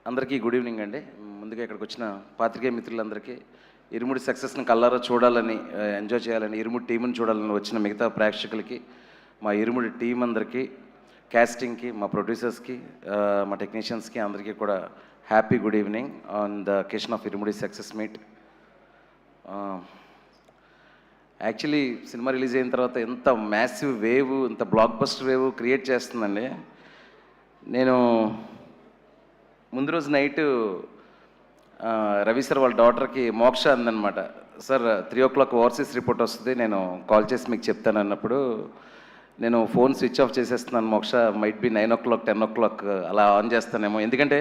అందరికీ good evening అండి. ముందుగా ఇక్కడికి వచ్చిన పాత్రికేయ మిత్రులందరికీ ఇరుముడి సక్సెస్ని కల్లారా చూడాలని, ఎంజాయ్ చేయాలని, ఇరుముడి టీంని చూడాలని వచ్చిన మిగతా ప్రేక్షకులకి, మా ఇరుముడి టీం అందరికీ, క్యాస్టింగ్కి, మా ప్రొడ్యూసర్స్కి, మా టెక్నీషియన్స్కి అందరికీ కూడా happy good evening on the occasion of irumudi success meet. Actually cinema release అయిన తర్వాత ఎంత మ్యాసివ్ వేవ్, ఇంత బ్లాక్ బస్టర్ వేవ్ క్రియేట్ చేస్తుందండి. నేను ముందు రోజు నైట్ రవి సార్ వాళ్ళ డాటర్కి మోక్ష అందనమాట, సార్ 3 o'clock ఓవర్సీస్ రిపోర్ట్ వస్తుంది, నేను కాల్ చేసి మీకు చెప్తాను అన్నప్పుడు నేను ఫోన్ స్విచ్ ఆఫ్ చేసేస్తున్నాను. మోక్ష మైట్ బి 9 o'clock 10 o'clock అలా ఆన్ చేస్తానేమో, ఎందుకంటే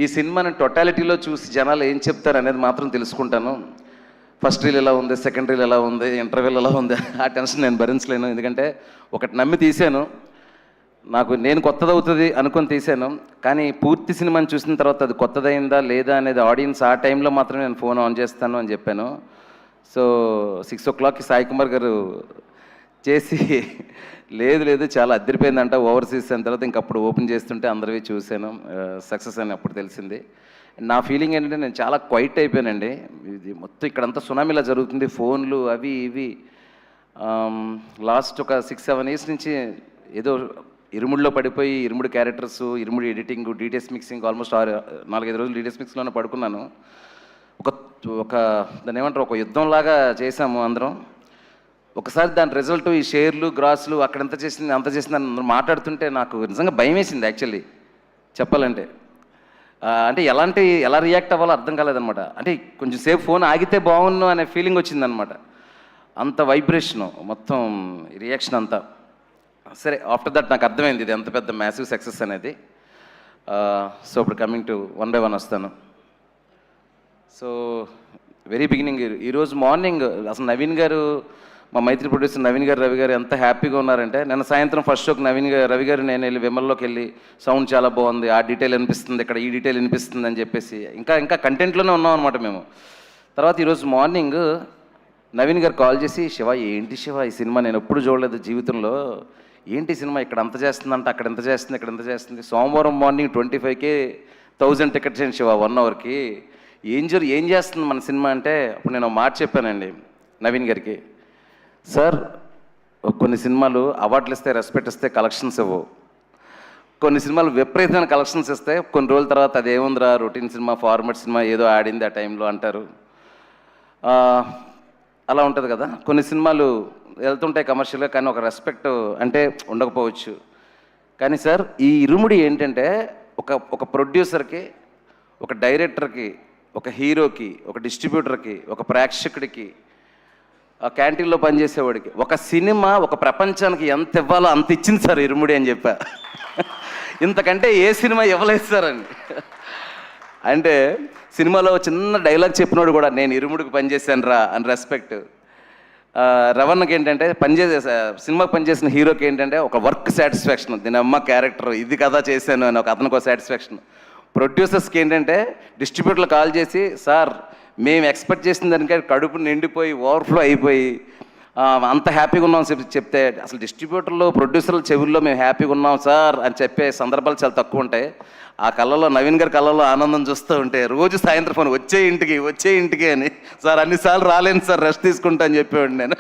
ఈ సినిమాని టోటాలిటీలో చూసి జనాలు ఏం చెప్తారు అనేది మాత్రం తెలుసుకుంటాను. ఫస్ట్ రీల్ ఎలా ఉంది, సెకండ్ రీల్ ఎలా ఉంది, ఇంటర్వ్యూల్ ఎలా ఉంది, ఆ టెన్షన్ నేను భరించలేను. ఎందుకంటే ఒకటి నమ్మి తీశాను, నేను కొత్తదవుతుంది అనుకొని తీశాను, కానీ పూర్తి సినిమాని చూసిన తర్వాత అది కొత్తదైందా లేదా అనేది ఆడియన్స్ ఆ టైంలో మాత్రమే నేను ఫోన్ ఆన్ చేస్తాను అని చెప్పాను. సో 6 o'clockకి సాయి కుమార్ గారు చేసి లేదు చాలా అద్దరిపోయిందంట ఓవర్సీస్ అయిన తర్వాత ఇంకప్పుడు ఓపెన్ చేస్తుంటే అందరివి చూశాను, సక్సెస్ అని అప్పుడు తెలిసింది. నా ఫీలింగ్ ఏంటంటే నేను చాలా క్వైట్ అయిపోయానండి. ఇది మొత్తం ఇక్కడంతా సునామీలా జరుగుతుంది, ఫోన్లు అవి ఇవి. లాస్ట్ ఒక 6-7 years నుంచి ఏదో ఇరుముడిలో పడిపోయి ఇరుముడి క్యారెక్టర్స్, ఇరుముడి ఎడిటింగ్, డీటెయిల్స్ మిక్సింగ్, ఆల్మోస్ట్ 4-5 రోజులు డీటెయిల్స్ మిక్స్లోనే పడుకున్నాను. దాన్ని ఏమంటారు, ఒక యుద్ధంలాగా చేశాము అందరం. ఒకసారి దాని రిజల్ట్ ఈ షేర్లు, గ్రాసులు అక్కడ ఎంత చేసింది అంత చేసింది అని మాట్లాడుతుంటే నాకు నిజంగా భయం వేసింది యాక్చువల్లీ చెప్పాలంటే. అంటే ఎలా రియాక్ట్ అవ్వాలో అర్థం కాలేదనమాట. అంటే కొంచెం సేపు ఫోన్ ఆగితే బాగుండు అనే ఫీలింగ్ వచ్చిందనమాట. అంత వైబ్రేషను మొత్తం రియాక్షన్ అంతా. సరే, ఆఫ్టర్ దట్ నాకు అర్థమైంది ఇది ఎంత పెద్ద మ్యాసివ్ సక్సెస్ అనేది. సో ఇప్పుడు coming to one by one వస్తాను. సో వెరీ బిగినింగ్, ఈరోజు మార్నింగ్ అసలు నవీన్ గారు, మా మైత్రి ప్రొడ్యూసర్ నవీన్ గారు, రవి గారు ఎంత హ్యాపీగా ఉన్నారంటే, నిన్న సాయంత్రం ఫస్ట్ షోకి రవి గారు నేను వెళ్ళి విమల్లోకి వెళ్ళి సౌండ్ చాలా బాగుంది, ఆ డీటెయిల్ అనిపిస్తుంది, ఇక్కడ ఈ డీటెయిల్ అనిపిస్తుంది అని చెప్పేసి ఇంకా కంటెంట్లోనే ఉన్నాం అనమాట మేము. తర్వాత ఈరోజు మార్నింగ్ నవీన్ గారు కాల్ చేసి, శివ ఏంటి శివ ఈ సినిమా నేను ఎప్పుడు చూడలేదు జీవితంలో, ఏంటి సినిమా ఇక్కడ అంత చేస్తుందంట, అక్కడ ఎంత చేస్తుంది, ఇక్కడ ఎంత చేస్తుంది, సోమవారం మార్నింగ్ 25,000 టికెట్స్ అండి శివ 1 hourకి, ఏం చేస్తుంది మన సినిమా అంటే, అప్పుడు నేను మాట చెప్పానండి నవీన్ గారికి, సార్ కొన్ని సినిమాలు అవార్డులు ఇస్తే, రెస్పెక్ట్ ఇస్తే, కలెక్షన్స్ ఇవ్వవు. కొన్ని సినిమాలు విపరీతమైన కలెక్షన్స్ ఇస్తే కొన్ని రోజుల తర్వాత అది ఏముందిరా రొటీన్ సినిమా, ఫార్మాట్ సినిమా, ఏదో ఆడింది ఆ టైంలో అంటారు. అలా ఉంటుంది కదా. కొన్ని సినిమాలు వెళ్తుంటాయి కమర్షియల్గా, కానీ ఒక రెస్పెక్ట్ అంటే ఉండకపోవచ్చు. కానీ సార్ ఈ ఇరుముడి ఏంటంటే ఒక ప్రొడ్యూసర్కి, ఒక డైరెక్టర్కి, ఒక హీరోకి, ఒక డిస్ట్రిబ్యూటర్కి, ఒక ప్రేక్షకుడికి, ఆ క్యాంటీన్లో పనిచేసేవాడికి ఒక సినిమా ఒక ప్రపంచానికి ఎంత ఇవ్వాలో అంత ఇచ్చింది సార్ ఇరుముడి అని చెప్పా. ఇంతకంటే ఏ సినిమా ఇవ్వలేదు సార్ అని. అంటే సినిమాలో చిన్న డైలాగ్ చెప్పినోడు కూడా నేను ఇరుముడికి పనిచేశాను రా అని రెస్పెక్ట్. రవణకి ఏంటంటే సినిమాకి పనిచేసిన హీరోకి ఏంటంటే ఒక వర్క్ సాటిస్ఫాక్షన్, దీని అమ్మ క్యారెక్టర్ ఇది కదా చేశాను అని అతనికి ఒక సాటిస్ఫాక్షన్. ప్రొడ్యూసర్స్కి ఏంటంటే డిస్ట్రిబ్యూటర్లు కాల్ చేసి, సార్ మేము ఎక్స్పెక్ట్ చేసిన దానికంటే కడుపు నిండిపోయి ఓవర్ఫ్లో అయిపోయి అంత హ్యాపీగా ఉన్నాం చెప్తే, అసలు డిస్ట్రిబ్యూటర్లు ప్రొడ్యూసర్ల చెవుల్లో మేము హ్యాపీగా ఉన్నాం సార్ అని చెప్పే సందర్భాలు చాలా తక్కువ ఉంటాయి. ఆ కళ్ళలో నవీన్ గారి కళ్ళలో ఆనందం చూస్తూ ఉంటే రోజు సాయంత్రం ఫోన్ వచ్చే ఇంటికి అని, సార్ అన్నిసార్లు రాలేను సార్ రెస్ట్ తీసుకుంటా అని చెప్పేవాడిని నేను.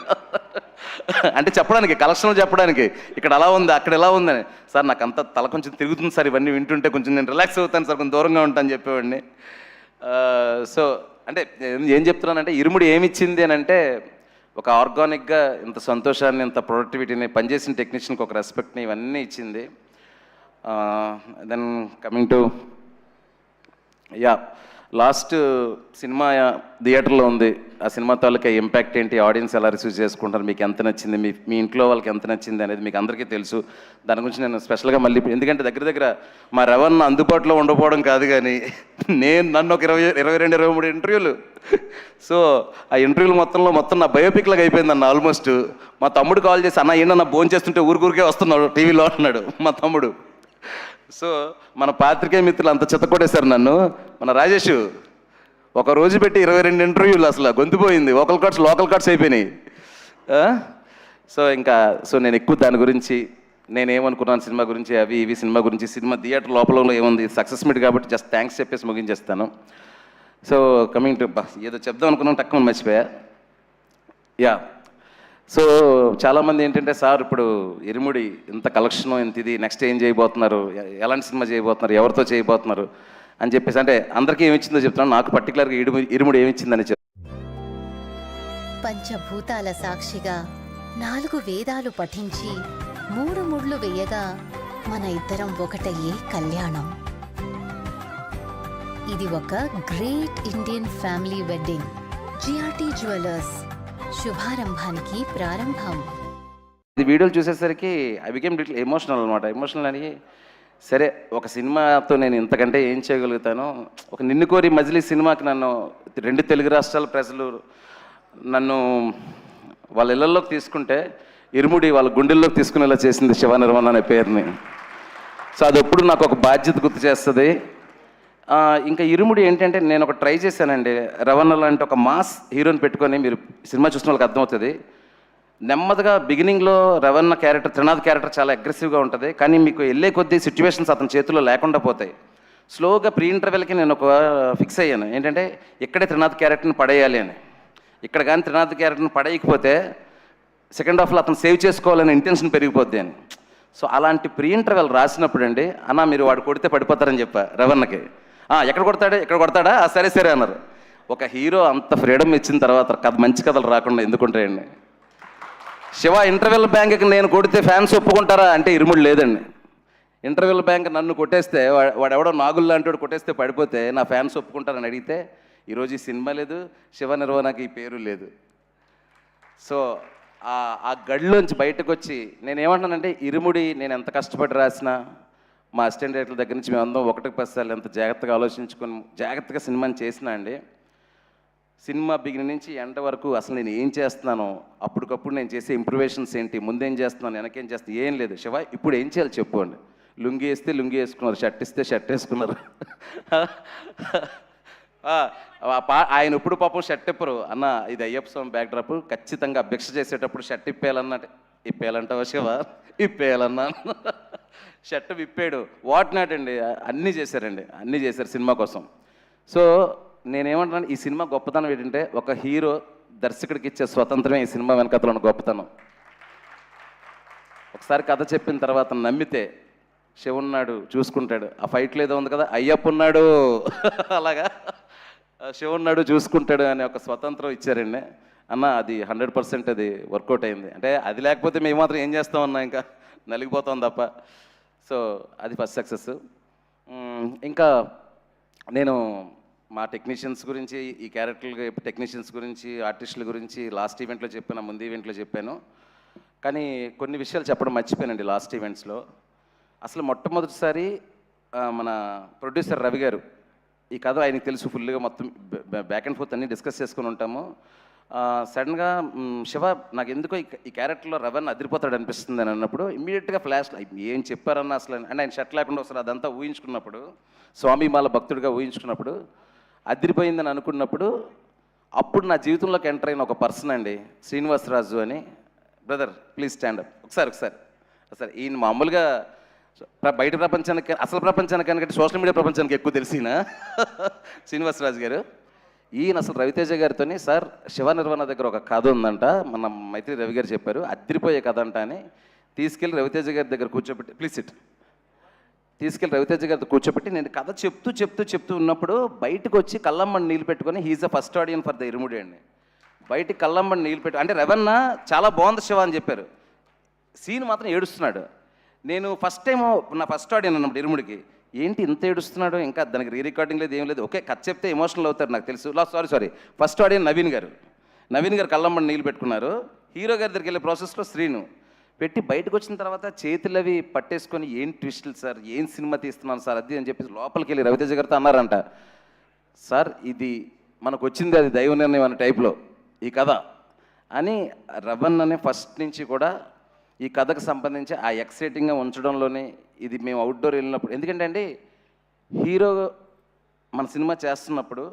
అంటే చెప్పడానికి, కలెక్షన్లు చెప్పడానికి, ఇక్కడ అలా ఉంది అక్కడ ఎలా ఉందని, సార్ నాకు అంత తల కొంచెం తిరుగుతుంది సార్ ఇవన్నీ వింటుంటే, కొంచెం నేను రిలాక్స్ అవుతాను సార్, కొంచెం దూరంగా ఉంటాను చెప్పేవాడిని. సో అంటే ఏం చెప్తున్నానంటే ఇరుముడి ఏమిచ్చింది అని అంటే, ఒక ఆర్గానిక్గా ఇంత సంతోషాన్ని, ఇంత ప్రొడక్టివిటీని, పనిచేసిన టెక్నీషియన్కి ఒక రెస్పెక్ట్ని, ఇవన్నీ ఇచ్చింది. Then coming to last cinema థియేటర్లో ఉంది, ఆ సినిమా తాలూకా ఇంపాక్ట్ ఏంటి, ఆడియన్స్ ఎలా రిసీవ్ చేసుకుంటారు, మీకు ఎంత నచ్చింది, మీ ఇంట్లో వాళ్ళకి ఎంత నచ్చింది అనేది మీకు అందరికీ తెలుసు. దాని గురించి నేను స్పెషల్గా మళ్ళీ, ఎందుకంటే దగ్గర మా రవణ అందుబాటులో ఉండకపోవడం కాదు, కానీ నన్ను ఒక 22-23 ఇంటర్వ్యూలు, సో ఆ ఇంటర్వ్యూలు మొత్తం నా బయోపిక్ లాగా అయిపోయిందన్న ఆల్మోస్ట్. మా తమ్ముడు కాల్ చేసి, అన్న ఏంటన్నా భోజనం చేస్తుంటే ఊరికే వస్తున్నాడు టీవీలో అన్నాడు మా తమ్ముడు. సో మన పాత్రికేయ మిత్రులు అంత చిత్తకొట్టేశారు నన్ను. మన రాజేష్ ఒక రోజు పెట్టి 22 ఇంటర్వ్యూలు, అసలు గొంతుపోయింది, లోకల్ కార్డ్స్ అయిపోయినాయి. సో నేను ఎక్కువ దాని గురించి నేనేమనుకున్నాను సినిమా గురించి, అవి ఇవి సినిమా గురించి, సినిమా థియేటర్ లోపల ఏముంది, సక్సెస్ మీట్ కాబట్టి జస్ట్ థ్యాంక్స్ చెప్పేసి ముగించేస్తాను. సో కమింగ్ టు ఏదో చెప్దాం అనుకున్నాను, తక్కువ మర్చిపోయా. యా, సో చాలామంది ఏంటంటే, సార్ ఇప్పుడు ఇరుముడి ఇంత కలెక్షన్, ఇంత ఇది, నెక్స్ట్ ఏం చేయబోతున్నారు, ఎలాంటి సినిమా చేయబోతున్నారు, ఎవరితో చేయబోతున్నారు అని చెప్పేసి, అంటే అందరికీ ఏమిచ్చిందో చెప్తున్నాను, నాకు పర్టికులర్గా ఇరుముడి ఏమిచ్చిందని చెప్తాను. పంచభూతాల సాక్షిగా 4 వేదాలు పఠించి 3 ముళ్ళు వేయగా మన ఇద్దరం ఒకటయ్యే కళ్యాణం. ఇది ఒక great Indian family wedding. GRT jewellers, శుభారంభానికి ప్రారంభం. ఈ వీడియోలు చూసేసరికి ఐ బికేమ్ లిటిల్ ఎమోషనల్ అనమాట. ఎమోషనల్ అని, సరే ఒక సినిమాతో నేను ఇంతకంటే ఏం చేయగలుగుతాను. ఒక నిన్ను కోరి మజిలీ సినిమాకి నన్ను 2 తెలుగు రాష్ట్రాల ప్రజలు నన్ను వాళ్ళ ఇళ్లలోకి తీసుకుంటే, ఇరుముడి వాళ్ళ గుండెల్లోకి తీసుకునేలా చేసింది శివ నిర్మణ అనే పేరుని. సో అది ఎప్పుడు నాకు ఒక బాధ్యత గుర్తు చేస్తుంది. ఇంకా ఇరుముడి ఏంటంటే, నేను ఒక ట్రై చేశానండి. రవణ లాంటి ఒక మాస్ హీరోని పెట్టుకొని, మీరు సినిమా చూసిన వాళ్ళకి అర్థమవుతుంది, నెమ్మదిగా బిగినింగ్లో రవణ క్యారెక్టర్, త్రినాథ్ క్యారెక్టర్ చాలా అగ్రెసివ్గా ఉంటుంది. కానీ మీకు వెళ్ళే కొద్దీ సిచ్యువేషన్స్ అతని చేతిలో లేకుండా పోతాయి. స్లోగా ప్రీ ఇంటర్వెల్కి నేను ఒక ఫిక్స్ అయ్యాను, ఏంటంటే ఇక్కడే త్రినాథ్ క్యారెక్టర్ని పడేయాలి అని. ఇక్కడ కానీ త్రినాథ్ క్యారెక్టర్ని పడేయకపోతే సెకండ్ హాఫ్లో అతను సేవ్ చేసుకోవాలనే ఇంటెన్షన్ పెరిగిపోద్ది అని. సో అలాంటి ప్రీ ఇంటర్వెల్ రాసినప్పుడు అండి, అన్న మీరు వాడు కొడితే పడిపోతారని చెప్పా రవణకి. ఎక్కడ కొడతాడే, ఇక్కడ కొడతాడా, సరే సరే అన్నారు. ఒక హీరో అంత ఫ్రీడమ్ ఇచ్చిన తర్వాత మంచి కథలు రాకుండా ఎందుకుంటాయండి. శివ ఇంటర్వెల్ బ్యాంక్కి నేను కొడితే ఫ్యాన్స్ ఒప్పుకుంటారా అంటే ఇరుముడు లేదండి. ఇంటర్వెల్ బ్యాంక్ నన్ను కొట్టేస్తే, వాడెవడో నాగుల్ లాంటి వాడు కొట్టేస్తే పడిపోతే నా ఫ్యాన్స్ ఒప్పుకుంటారని అడిగితే, ఈరోజు ఈ సినిమా లేదు, శివ నిర్వహణకి ఈ పేరు లేదు. సో ఆ గడిలోంచి బయటకు వచ్చి నేనేమంటానంటే, ఇరుముడి నేను ఎంత కష్టపడి రాసినా, మా అసిస్టెంట్ డైరెక్టర్ దగ్గర నుంచి మేమందరం 1-10 ఎంత జాగ్రత్తగా ఆలోచించుకొని జాగ్రత్తగా సినిమాని చేసినా అండి, సినిమా బిగినింగ్ నుంచి ఎండ్ వరకు అసలు నేను ఏం చేస్తున్నానో, అప్పటికప్పుడు నేను చేసే ఇంప్రూవేషన్స్ ఏంటి, ముందేం చేస్తున్నాను, వెనకేం చేస్తాను, ఏం లేదు. శివ ఇప్పుడు ఏం చేయాలి చెప్పు అండి. లుంగి వేస్తే లుంగి వేసుకున్నారు, షర్ట్ ఇస్తే షర్ట్ వేసుకున్నారు. ఆయన ఇప్పుడు పాపం షర్ట్ ఇప్పరు అన్న, ఇది అయ్యప్ప స్వామి బ్యాక్డ్రాప్, ఖచ్చితంగా అభ్యక్ష చేసేటప్పుడు షర్ట్ ఇప్పేయాలన్నట్టు. ఇప్పేయాలంటావా శివ? ఇప్పేయాలన్నా. షర్ట్ విప్పాడు, వాట్ నాట్ అండి, అన్నీ చేశారండి, అన్నీ చేశారు సినిమా కోసం. సో నేనేమంటున్నాను, ఈ సినిమా గొప్పతనం ఏంటంటే, ఒక హీరో దర్శకుడికి ఇచ్చే స్వతంత్రమే ఈ సినిమా వెనకతలో ఉన్న గొప్పతనం. ఒకసారి కథ చెప్పిన తర్వాత నమ్మితే శివ ఉన్నాడు చూసుకుంటాడు. ఆ ఫైట్లో ఏదో ఉంది కదా, అయ్యప్ప ఉన్నాడు, అలాగా శివ ఉన్నాడు చూసుకుంటాడు అనే ఒక స్వతంత్రం ఇచ్చారండి అన్న. అది 100% అది వర్కౌట్ అయింది. అంటే అది లేకపోతే మేము మాత్రం ఏం చేస్తామన్నా, ఇంకా నలిగిపోతాం తప్ప. సో అది ఫస్ట్ సక్సెస్. ఇంకా నేను మా టెక్నీషియన్స్ గురించి, ఈ క్యారెక్టర్లు టెక్నీషియన్స్ గురించి, ఆర్టిస్టుల గురించి లాస్ట్ ఈవెంట్లో చెప్పాను, ముందు ఈవెంట్లో చెప్పాను. కానీ కొన్ని విషయాలు చెప్పడం మర్చిపోయానండి లాస్ట్ ఈవెంట్స్లో. అసలు మొట్టమొదటిసారి మన ప్రొడ్యూసర్ రవి గారు, ఈ కథ ఆయనకి తెలుసు ఫుల్గా, మొత్తం బ్యాక్ అండ్ ఫోర్త్ అన్నీ డిస్కస్ చేసుకుని ఉంటాము. సడన్గా శివ నాకు ఎందుకో ఈ క్యారెక్టర్లో రవణ అదిరిపోతాడు అనిపిస్తుంది అని అన్నప్పుడు, ఇమ్మీడియట్గా ఫ్లాష్ ఏం చెప్పారన్న అసలు అంటే, ఆయన షర్ట్ లేకుండా ఒకసారి అదంతా ఊహించుకున్నప్పుడు, స్వామి మాల భక్తుడిగా ఊహించుకున్నప్పుడు, అదిరిపోయిందని అనుకున్నప్పుడు, అప్పుడు నా జీవితంలోకి ఎంటర్ అయిన ఒక పర్సన్ అండి, శ్రీనివాసరాజు అని. Brother please stand up. ఒకసారి ఈయన మామూలుగా బయట ప్రపంచానికి, అసలు ప్రపంచానికంటే సోషల్ మీడియా ప్రపంచానికి ఎక్కువ తెలిసిన శ్రీనివాసరాజు గారు. ఈయన అసలు రవితేజ గారితో, సార్ శివ నిర్వహణ దగ్గర ఒక కథ ఉందంట, మన మైత్రి రవి గారు చెప్పారు, అదిరిపోయే కథ అంట అని తీసుకెళ్ళి రవితేజ గారి దగ్గర కూర్చోబెట్టి, ప్లీజ్ ఇట్, తీసుకెళ్ళి రవితేజ గారితో కూర్చోబెట్టి నేను కథ చెప్తూ ఉన్నప్పుడు బయటకు వచ్చి కళ్ళమ్మని నీళ్ళు పెట్టుకొని, he's the first audience for the Irumudi అండి. బయటికి కళ్ళమ్మని నీళ్ళు పెట్టు అంటే, రవణ చాలా బాగుంది శివ అని చెప్పారు, సీన్ మాత్రం ఏడుస్తున్నాడు. నేను ఫస్ట్ టైం నా ఫస్ట్ ఆడియన్ అన్నమాట ఇరుముడికి, ఏంటి ఇంత ఏడుస్తున్నాడు, ఇంకా దానికి రీ రికార్డింగ్ లేదు, ఏం లేదు, ఓకే కథ చెప్తే ఎమోషనల్ అవుతారు నాకు తెలుసు. సారీ ఫస్ట్ ఆడియన్ నవీన్ గారు కళ్ళమ్మని నీళ్ళు పెట్టుకున్నారు. హీరో గారి దగ్గరికి వెళ్ళే ప్రాసెస్లో శ్రీను పెట్టి బయటకు వచ్చిన తర్వాత చేతులు అవి పట్టేసుకొని, ఏం ట్విస్టులు సార్, ఏం సినిమా తీస్తున్నాను సార్ అది అని చెప్పేసి లోపలికి వెళ్ళి రవితేజ గారితో అన్నారంట, సార్ ఇది మనకు వచ్చింది అది దైవ నిర్ణయం అనే టైప్లో ఈ కథ అని. రవణ్ణనే ఫస్ట్ నుంచి కూడా ఈ కథకు సంబంధించి ఆ ఎక్సైటింగ్గా ఉంచడంలోనే, ఇది మేము అవుట్డోర్ వెళ్ళినప్పుడు, ఎందుకంటే అండి హీరో మన సినిమా చేస్తున్నప్పుడు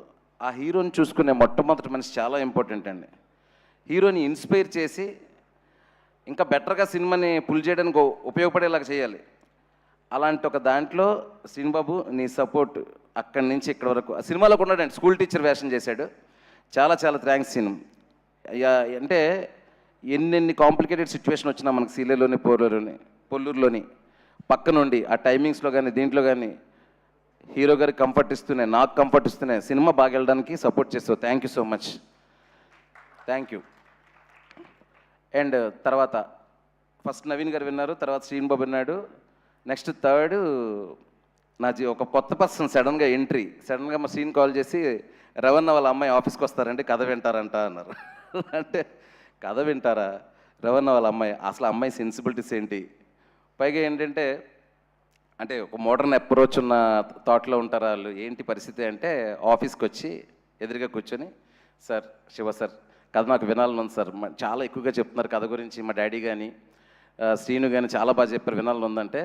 ఆ హీరోని చూసుకునే మొట్టమొదటి మనిషి చాలా ఇంపార్టెంట్ అండి. హీరోని ఇన్స్పైర్ చేసి ఇంకా బెటర్గా సినిమాని పుల్ చేయడానికి ఉపయోగపడేలాగా చేయాలి. అలాంటి ఒక దాంట్లో శ్రీనుబాబు నీ సపోర్ట్ అక్కడి నుంచి ఇక్కడ వరకు ఆ సినిమాలో కూడా ఉన్నాడండి, స్కూల్ టీచర్ వేషం చేశాడు. చాలా చాలా థ్యాంక్స్ సీను. అంటే ఎన్నెన్ని కాంప్లికేటెడ్ సిచ్యువేషన్ వచ్చినా మనకు సీలేలోని పొల్లూరులోని పక్క నుండి ఆ టైమింగ్స్లో కానీ దీంట్లో కానీ హీరో గారికి కంఫర్ట్ ఇస్తూనే నాకు కంఫర్ట్ ఇస్తూనే సినిమా బాగా వెళ్ళడానికి సపోర్ట్ చేస్తావు. Thank you so much, thank you. And తర్వాత ఫస్ట్ నవీన్ గారు విన్నారు, తర్వాత శ్రీనుబాబు విన్నాడు. నెక్స్ట్ థర్డ్ ఒక కొత్త పర్సన్ సడన్గా ఎంట్రీ. సడన్గా మా సీన్ కాల్ చేసి రవణ వాళ్ళ అమ్మాయి ఆఫీస్కి వస్తారంటే కథ వింటారంట అన్నారు. అంటే కథ వింటారా? రవణ వాళ్ళ అమ్మాయి, అసలు అమ్మాయి సెన్సిబిలిటీస్ ఏంటి? పైగా ఏంటంటే అంటే ఒక మోడర్న్ అప్రోచ్ ఉన్న థాట్లో ఉంటారు వాళ్ళు. ఏంటి పరిస్థితి అంటే ఆఫీస్కి వచ్చి ఎదురుగా కూర్చొని, సార్ శివ సార్ కథ నాకు వినాలని ఉంది సార్, చాలా ఎక్కువగా చెప్తున్నారు కథ గురించి, మా డాడీ కానీ శ్రీను కానీ చాలా బాగా చెప్పారు, వినాలని ఉందంటే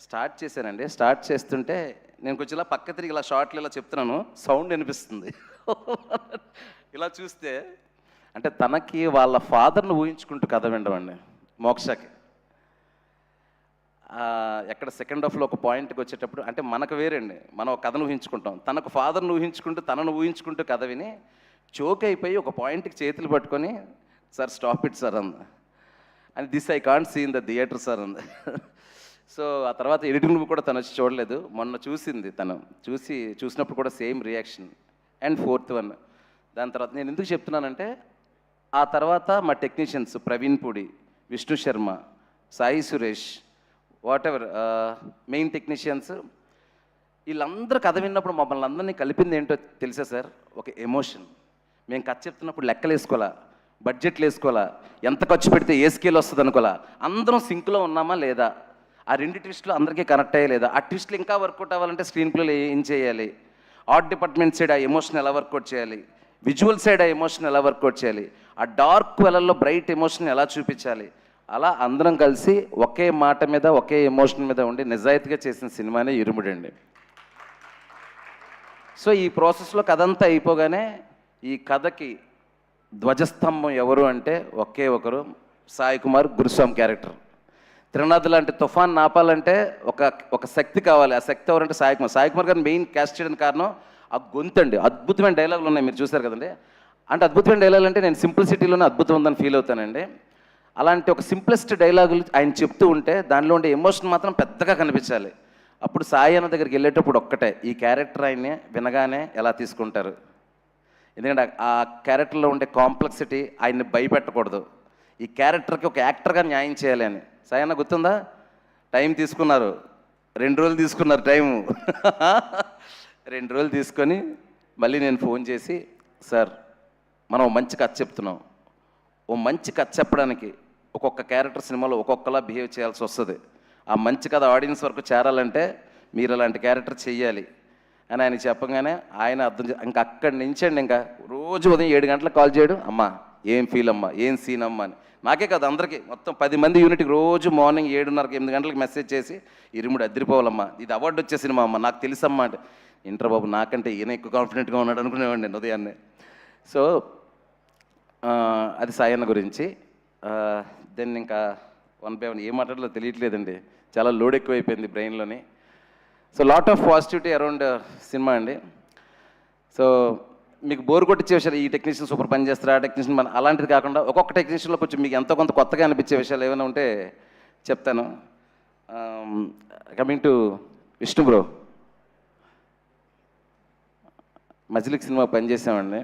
స్టార్ట్ చేశానండి. స్టార్ట్ చేస్తుంటే నేను కొంచెం ఇలా పక్క తిరిగి ఇలా షార్ట్లు ఇలా చెప్తున్నాను, సౌండ్ వినిపిస్తుంది. ఇలా చూస్తే అంటే తనకి వాళ్ళ ఫాదర్ను ఊహించుకుంటూ కథ వినడం మోక్షకి. ఎక్కడ సెకండ్ హాఫ్లో ఒక పాయింట్కి వచ్చేటప్పుడు అంటే మనకు వేరండి, మనం ఒక కథను ఊహించుకుంటాం, తనకు ఫాదర్ను ఊహించుకుంటూ తనను ఊహించుకుంటూ కథ విని చోక్ అయిపోయి ఒక పాయింట్కి చేతులు పట్టుకొని సార్ స్టాప్ ఇట్ సార్ అంది. And this I can't see in the theatre sir అంది. సో ఆ తర్వాత ఎడిటింగ్ కూడా తను వచ్చి చూడలేదు, మొన్న చూసింది. తను చూసినప్పుడు కూడా same reaction. And fourth one దాని తర్వాత నేను ఎందుకు చెప్తున్నానంటే ఆ తర్వాత మా technicians Praveen Pudi, Vishnu Sharma, Sai Suresh, what ever main technicians, వీళ్ళందరూ కథ విన్నప్పుడు మమ్మల్ని అందరినీ కలిపింది ఏంటో తెలుసా సార్? ఒక ఎమోషన్. మేము కథ చెప్తున్నప్పుడు లెక్కలు వేసుకోవాలా, బడ్జెట్లు వేసుకోవాలా, ఎంత ఖర్చు పెడితే ఏ స్కేల్ వస్తుంది అనుకోవాలా, అందరం సింక్లో ఉన్నామా లేదా, ఆ రెండు ట్విస్టులు అందరికీ కనెక్ట్ అయ్యే లేదా, ఆ ట్విస్టులు ఇంకా వర్కౌట్ అవ్వాలంటే స్క్రీన్ ప్లేలో ఏం చేయాలి, ఆర్ట్ డిపార్ట్మెంట్ సైడ్ ఆ ఎమోషన్ ఎలా వర్కౌట్ చేయాలి, విజువల్ సైడ్ ఆ ఎమోషన్ ఎలా వర్కౌట్ చేయాలి, ఆ డార్క్ వెలల్లో బ్రైట్ ఎమోషన్ ఎలా చూపించాలి, అలా అందరం కలిసి ఒకే మాట మీద ఒకే ఎమోషన్ మీద ఉండి నిజాయితీగా చేసిన సినిమానే ఇరుముడండి. సో ఈ ప్రాసెస్లో కథ అంతా అయిపోగానే ఈ కథకి ధ్వజస్తంభం ఎవరు అంటే ఒకే ఒకరు, సాయి కుమార్ గురుస్వామి క్యారెక్టర్. త్రినాథ్ లాంటి తుఫాన్ నాపాలంటే ఒక శక్తి కావాలి. ఆ శక్తి ఎవరంటే సాయి కుమార్. సాయి కుమార్ గారిని మెయిన్ క్యాస్ట్ చేయడానికి కారణం ఆ గొంతండి. అద్భుతమైన డైలాగులు ఉన్నాయి, మీరు చూసారు కదండి. అంటే అద్భుతమైన డైలాగులు అంటే నేను సింప్లిసిటీలోనే అద్భుతం ఉందని ఫీల్ అవుతానండి. అలాంటి ఒక సింప్లెస్ట్ డైలాగులు ఆయన చెప్తూ ఉంటే దానిలో ఉండే ఎమోషన్ మాత్రం పెద్దగా కనిపించాలి. అప్పుడు సాయి అన్న దగ్గరికి వెళ్ళేటప్పుడు ఒక్కటే, ఈ క్యారెక్టర్ ఆయన్ని వినగానే ఎలా తీసుకుంటారు, ఎందుకంటే ఆ క్యారెక్టర్లో ఉండే కాంప్లెక్సిటీ ఆయన్ని భయపెట్టకూడదు, ఈ క్యారెక్టర్కి ఒక యాక్టర్గా న్యాయం చేయాలి అని. సాయి అన్న గుర్తుందా? టైం తీసుకున్నారు, 2 రోజులు తీసుకున్నారు టైము. 2 రోజులు తీసుకొని మళ్ళీ నేను ఫోన్ చేసి, సార్ మనం మంచి కథ చెప్తున్నాం, ఓ మంచి కథ చెప్పడానికి ఒక్కొక్క క్యారెక్టర్ సినిమాలో ఒక్కొక్కలా బిహేవ్ చేయాల్సి వస్తుంది, ఆ మంచి కథ ఆడియన్స్ వరకు చేరాలంటే మీరు అలాంటి క్యారెక్టర్ చెయ్యాలి అని ఆయన చెప్పగానే ఆయన అర్థం ఇంకా అక్కడి నుంచి అండి ఇంకా రోజు ఉదయం 7 గంటలకు కాల్ చేయడం, అమ్మా ఏం ఫీల్ అమ్మా, ఏం సీన్ అమ్మా అని. నాకే కాదు అందరికీ, మొత్తం 10 మంది యూనిట్కి రోజు మార్నింగ్ 7:30, 8 గంటలకు మెసేజ్ చేసి ఇరుముడు అద్దరిపోవాలమ్మా, ఇది అవార్డు వచ్చే సినిమా అమ్మా, నాకు తెలుసమ్మా అంటే, ఇంటర్ బాబు నాకంటే ఈయన ఎక్కువ కాన్ఫిడెంట్గా ఉన్నాడు అనుకునేవాడిని నేను ఉదయాన్నే. సో అది సాయి అన్న గురించి. దెన్ ఇంకా 1 by 1 ఏం మాట్లాడాలో తెలియట్లేదండి, చాలా లోడ్ ఎక్కువైపోయింది బ్రెయిన్లోని. So lot of positivity around cinema అండి. సో మీకు బోర్ కొట్టించే విషయాలు, ఈ టెక్నీషియన్ సూపర్ పని చేస్తారు, ఆ టెక్నీషియన్ మన అలాంటిది కాకుండా ఒక్కొక్క టెక్నీషియన్లో కొంచెం మీకు ఎంతో కొంత కొత్తగా అనిపించే విషయాలు ఏమైనా ఉంటే చెప్తాను. కమింగ్ టు విష్ణు బ్రో, మజిలిక్ సినిమా పనిచేసామండి.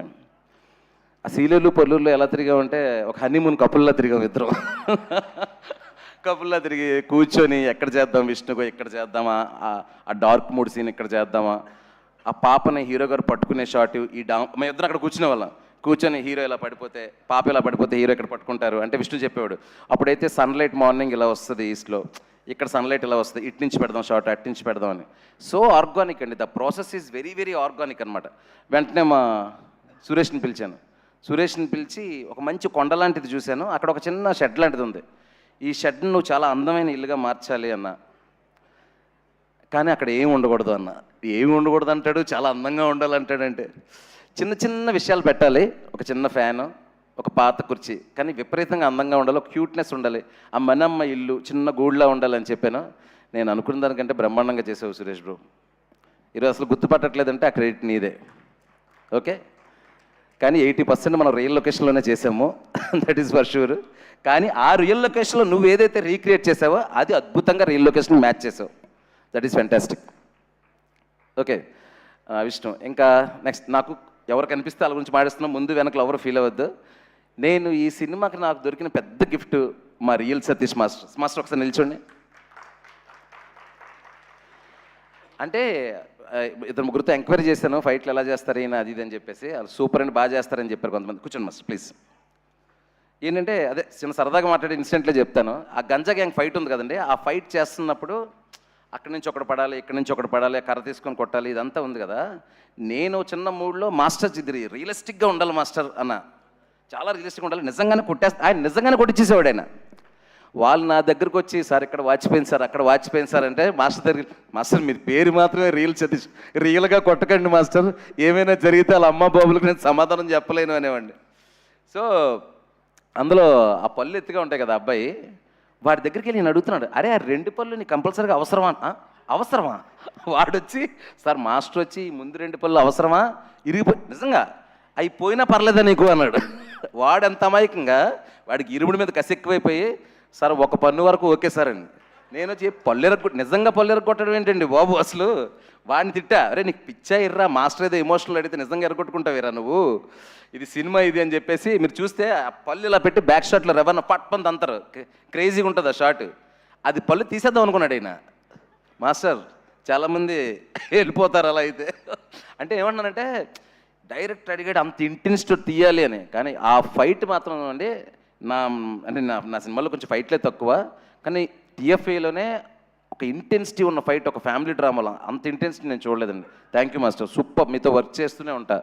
ఆ సీలేరు పల్లూరులో ఎలా తిరిగామంటే ఒక హనీమూన్ కపుల్లా తిరిగాం ఇద్దరం. కపుల్లా తిరిగి కూర్చొని ఎక్కడ చేద్దాం విష్ణుకో, ఇక్కడ చేద్దామా, ఆ డార్క్ మూడ్ సీన్ ఇక్కడ చేద్దామా, ఆ పాపని హీరో గారు పట్టుకునే షాట్, మేము ఇద్దరు అక్కడ కూర్చునే వాళ్ళం. కూర్చొని హీరో ఇలా పడిపోతే, పాప ఇలా పడిపోతే హీరో ఇక్కడ పట్టుకుంటారు అంటే విష్ణు చెప్పేవాడు. అప్పుడైతే సన్లైట్ మార్నింగ్ ఇలా వస్తుంది ఈస్ట్లో, ఇక్కడ సన్లైట్ ఇలా వస్తుంది, ఇటు నుంచి పెడదాం షార్ట్, అటు నుంచి పెడదాం అని. సో ఆర్గానిక్ అండి, the process is very very organic అనమాట. వెంటనే మా సురేష్ని పిలిచాను. సురేష్ని పిలిచి ఒక మంచి కొండ లాంటిది చూశాను, అక్కడ ఒక చిన్న షెడ్ లాంటిది ఉంది, ఈ షెడ్ని నువ్వు చాలా అందమైన ఇల్లుగా మార్చాలి అన్న. కానీ అక్కడ ఏమి ఉండకూడదు అన్న. ఏమి ఉండకూడదు అంటాడు, చాలా అందంగా ఉండాలంటాడంటే చిన్న చిన్న విషయాలు పెట్టాలి, ఒక చిన్న ఫ్యాను, ఒక పాత కుర్చీ, కానీ విపరీతంగా అందంగా ఉండాలి, ఒక క్యూట్నెస్ ఉండాలి, ఆ మనమ్మ ఇల్లు చిన్న గూడులా ఉండాలని చెప్పాను. నేను అనుకున్న దానికంటే బ్రహ్మాండంగా చేసావు సురేష్ బ్రో. ఈరోజు అసలు గుర్తుపట్టట్లేదంటే ఆ క్రెడిట్ నీదే. ఓకే, కానీ 80% మనం రియల్ లొకేషన్లోనే చేసాము, దట్ ఈస్ ఫర్ షూర్. కానీ ఆ రియల్ లొకేషన్లో నువ్వు ఏదైతే రీక్రియేట్ చేసావో అది అద్భుతంగా రియల్ లొకేషన్ మ్యాచ్ చేసావు. That is fantastic. Okay Vishnu, ఇంకా నెక్స్ట్ నాకు ఎవరు కనిపిస్తే వాళ్ళ గురించి మాట్లాడుతున్నా, ముందు వెనకలు ఎవరు ఫీల్ అవ్వద్దు. నేను ఈ సినిమాకి నాకు దొరికిన పెద్ద గిఫ్ట్ మా రియల్ సతీష్ మాస్టర్ ఒకసారి నిల్చోండి. అంటే ఇద్దరు ముగ్గురితో ఎంక్వైరీ చేశాను, ఫైట్లు ఎలా చేస్తారు ఈయన అది ఇది అని చెప్పేసి. వాళ్ళు సూపర్ అండి, బాగా చేస్తారని చెప్పారు కొంతమంది. కూర్చోండి మాస్టర్ ప్లీజ్. ఏంటంటే అదే చిన్న సరదాగా మాట్లాడే ఇన్సిడెంట్లో చెప్తాను. ఆ గంజా గ్యాంగ్ ఫైట్ ఉంది కదండి, ఆ ఫైట్ చేస్తున్నప్పుడు అక్కడి నుంచి ఒకటి పడాలి, ఇక్కడి నుంచి ఒకటి పడాలి, కర్ర తీసుకొని కొట్టాలి, ఇదంతా ఉంది కదా. నేను చిన్న మూడ్లో మాస్టర్ ఇది రియలిస్టిక్గా ఉండాలి మాస్టర్ అన్న, చాలా రియలిస్టిక్గా ఉండాలి, నిజంగానే ఆయన నిజంగానే కొట్టించేసేవాడు ఆయన. వాళ్ళు నా దగ్గరకు వచ్చి సార్ ఇక్కడ వాచిపోయింది సార్, అక్కడ వాచిపోయింది సార్ అంటే, మాస్టర్ దగ్గర మాస్టర్ మీరు పేరు మాత్రమే రియల్ సతీష్, రియల్గా కొట్టకండి మాస్టర్, ఏమైనా జరిగితే వాళ్ళ అమ్మ బాబులకు నేను సమాధానం చెప్పలేను అనేవాడిని. సో అందులో ఆ పళ్ళు ఎత్తుగా ఉంటాయి కదా అబ్బాయి, వాడి దగ్గరికి వెళ్ళి నేను అడుగుతున్నాడు, అరే ఆ 2 పళ్ళు నీకు కంపల్సరీగా అవసరమా అవసరమా? వాడొచ్చి సార్ మాస్టర్ వచ్చి ముందు 2 పళ్ళు అవసరమా, ఇరిగిపోయి నిజంగా అవి పోయినా పర్లేదా నీకు అన్నాడు. వాడెంత అమాయకంగా, వాడికి ఇరుముడి మీద కసి ఎక్కువైపోయి సార్ 1 పన్ను వరకు ఓకే సార్ అని. నేను వచ్చి నిజంగా పళ్ళు ఎరగొట్టడం ఏంటండి బాబు అసలు. వాడిని తిట్టా, అరే నీకు పిచ్చా ఇర్రా, మాస్టర్ ఏదో ఎమోషనల్ అడిగితే నిజంగా ఎరగొట్టుకుంటావేరా నువ్వు, ఇది సినిమా ఇది అని చెప్పేసి. మీరు చూస్తే ఆ పళ్ళు ఇలా పెట్టి బ్యాక్ షాట్లో రెవెన్ పట్పంది అంటారు, క్రేజీగా ఉంటుంది ఆ షాట్. అది పళ్ళు తీసేద్దాం అనుకున్నాడు ఆయన మాస్టర్. చాలామంది వెళ్ళిపోతారు అలా అయితే. అంటే ఏమన్నానంటే డైరెక్ట్ అడిగాడు అంత ఇంటెన్సిటీ తీయాలి అని, కానీ ఆ ఫైట్ మాత్రం అండి నా సినిమాలో కొంచెం ఫైట్లే తక్కువ, కానీ టీఎఫ్ఏలోనే ఒక ఇంటెన్సిటీ ఉన్న ఫైట్, ఒక ఫ్యామిలీ డ్రామాలో అంత ఇంటెన్సిటీ నేను చూడలేదండి. థ్యాంక్ యూ మాస్టర్, సూపర్, మీతో వర్క్ చేస్తూనే ఉంటా,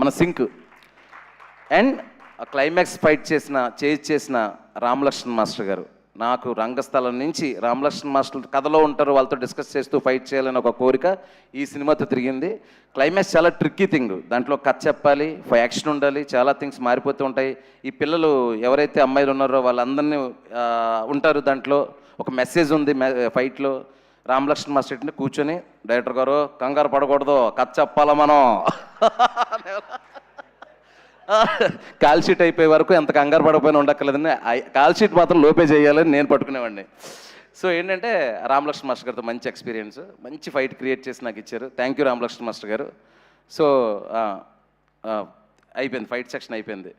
మన సింక్. అండ్ క్లైమాక్స్ ఫైట్ చేసిన రామలక్ష్మణ్ మాస్టర్ గారు, నాకు రంగస్థలం నుంచి రామలక్ష్మణ్ మాస్టర్ కథలో ఉంటారు, వాళ్ళతో డిస్కస్ చేస్తూ ఫైట్ చేయాలని ఒక కోరిక ఈ సినిమాతో తిరిగింది. క్లైమాక్స్ చాలా ట్రిక్కీ థింగ్, దాంట్లో కథ చెప్పాలి, యాక్షన్ ఉండాలి, చాలా థింగ్స్ మారిపోతూ ఉంటాయి. ఈ పిల్లలు ఎవరైతే అమ్మాయిలు ఉన్నారో వాళ్ళందరినీ ఉంటారు, దాంట్లో ఒక మెసేజ్ ఉంది ఫైట్లో. రామలక్ష్మణ్ మాస్టర్ కూర్చొని డైరెక్టర్ గారు కంగారు పడకూడదు, కథ చెప్పాలా మనం, కాల్ షీట్ అయిపోయే వరకు ఎంత కంగారు పడకపోయినా ఉండక్కర్లేదని, కాల్ షీట్ మాత్రం లోపే చేయాలని నేను పట్టుకునేవాడిని. సో ఏంటంటే రామలక్ష్మణ్ మాస్టర్ గారితో మంచి ఎక్స్పీరియన్స్, మంచి ఫైట్ క్రియేట్ చేసి నాకు ఇచ్చారు. థ్యాంక్ యూ రామలక్ష్మణ్ మాస్టర్ గారు. సో అయిపోయింది, ఫైట్ సెక్షన్ అయిపోయింది.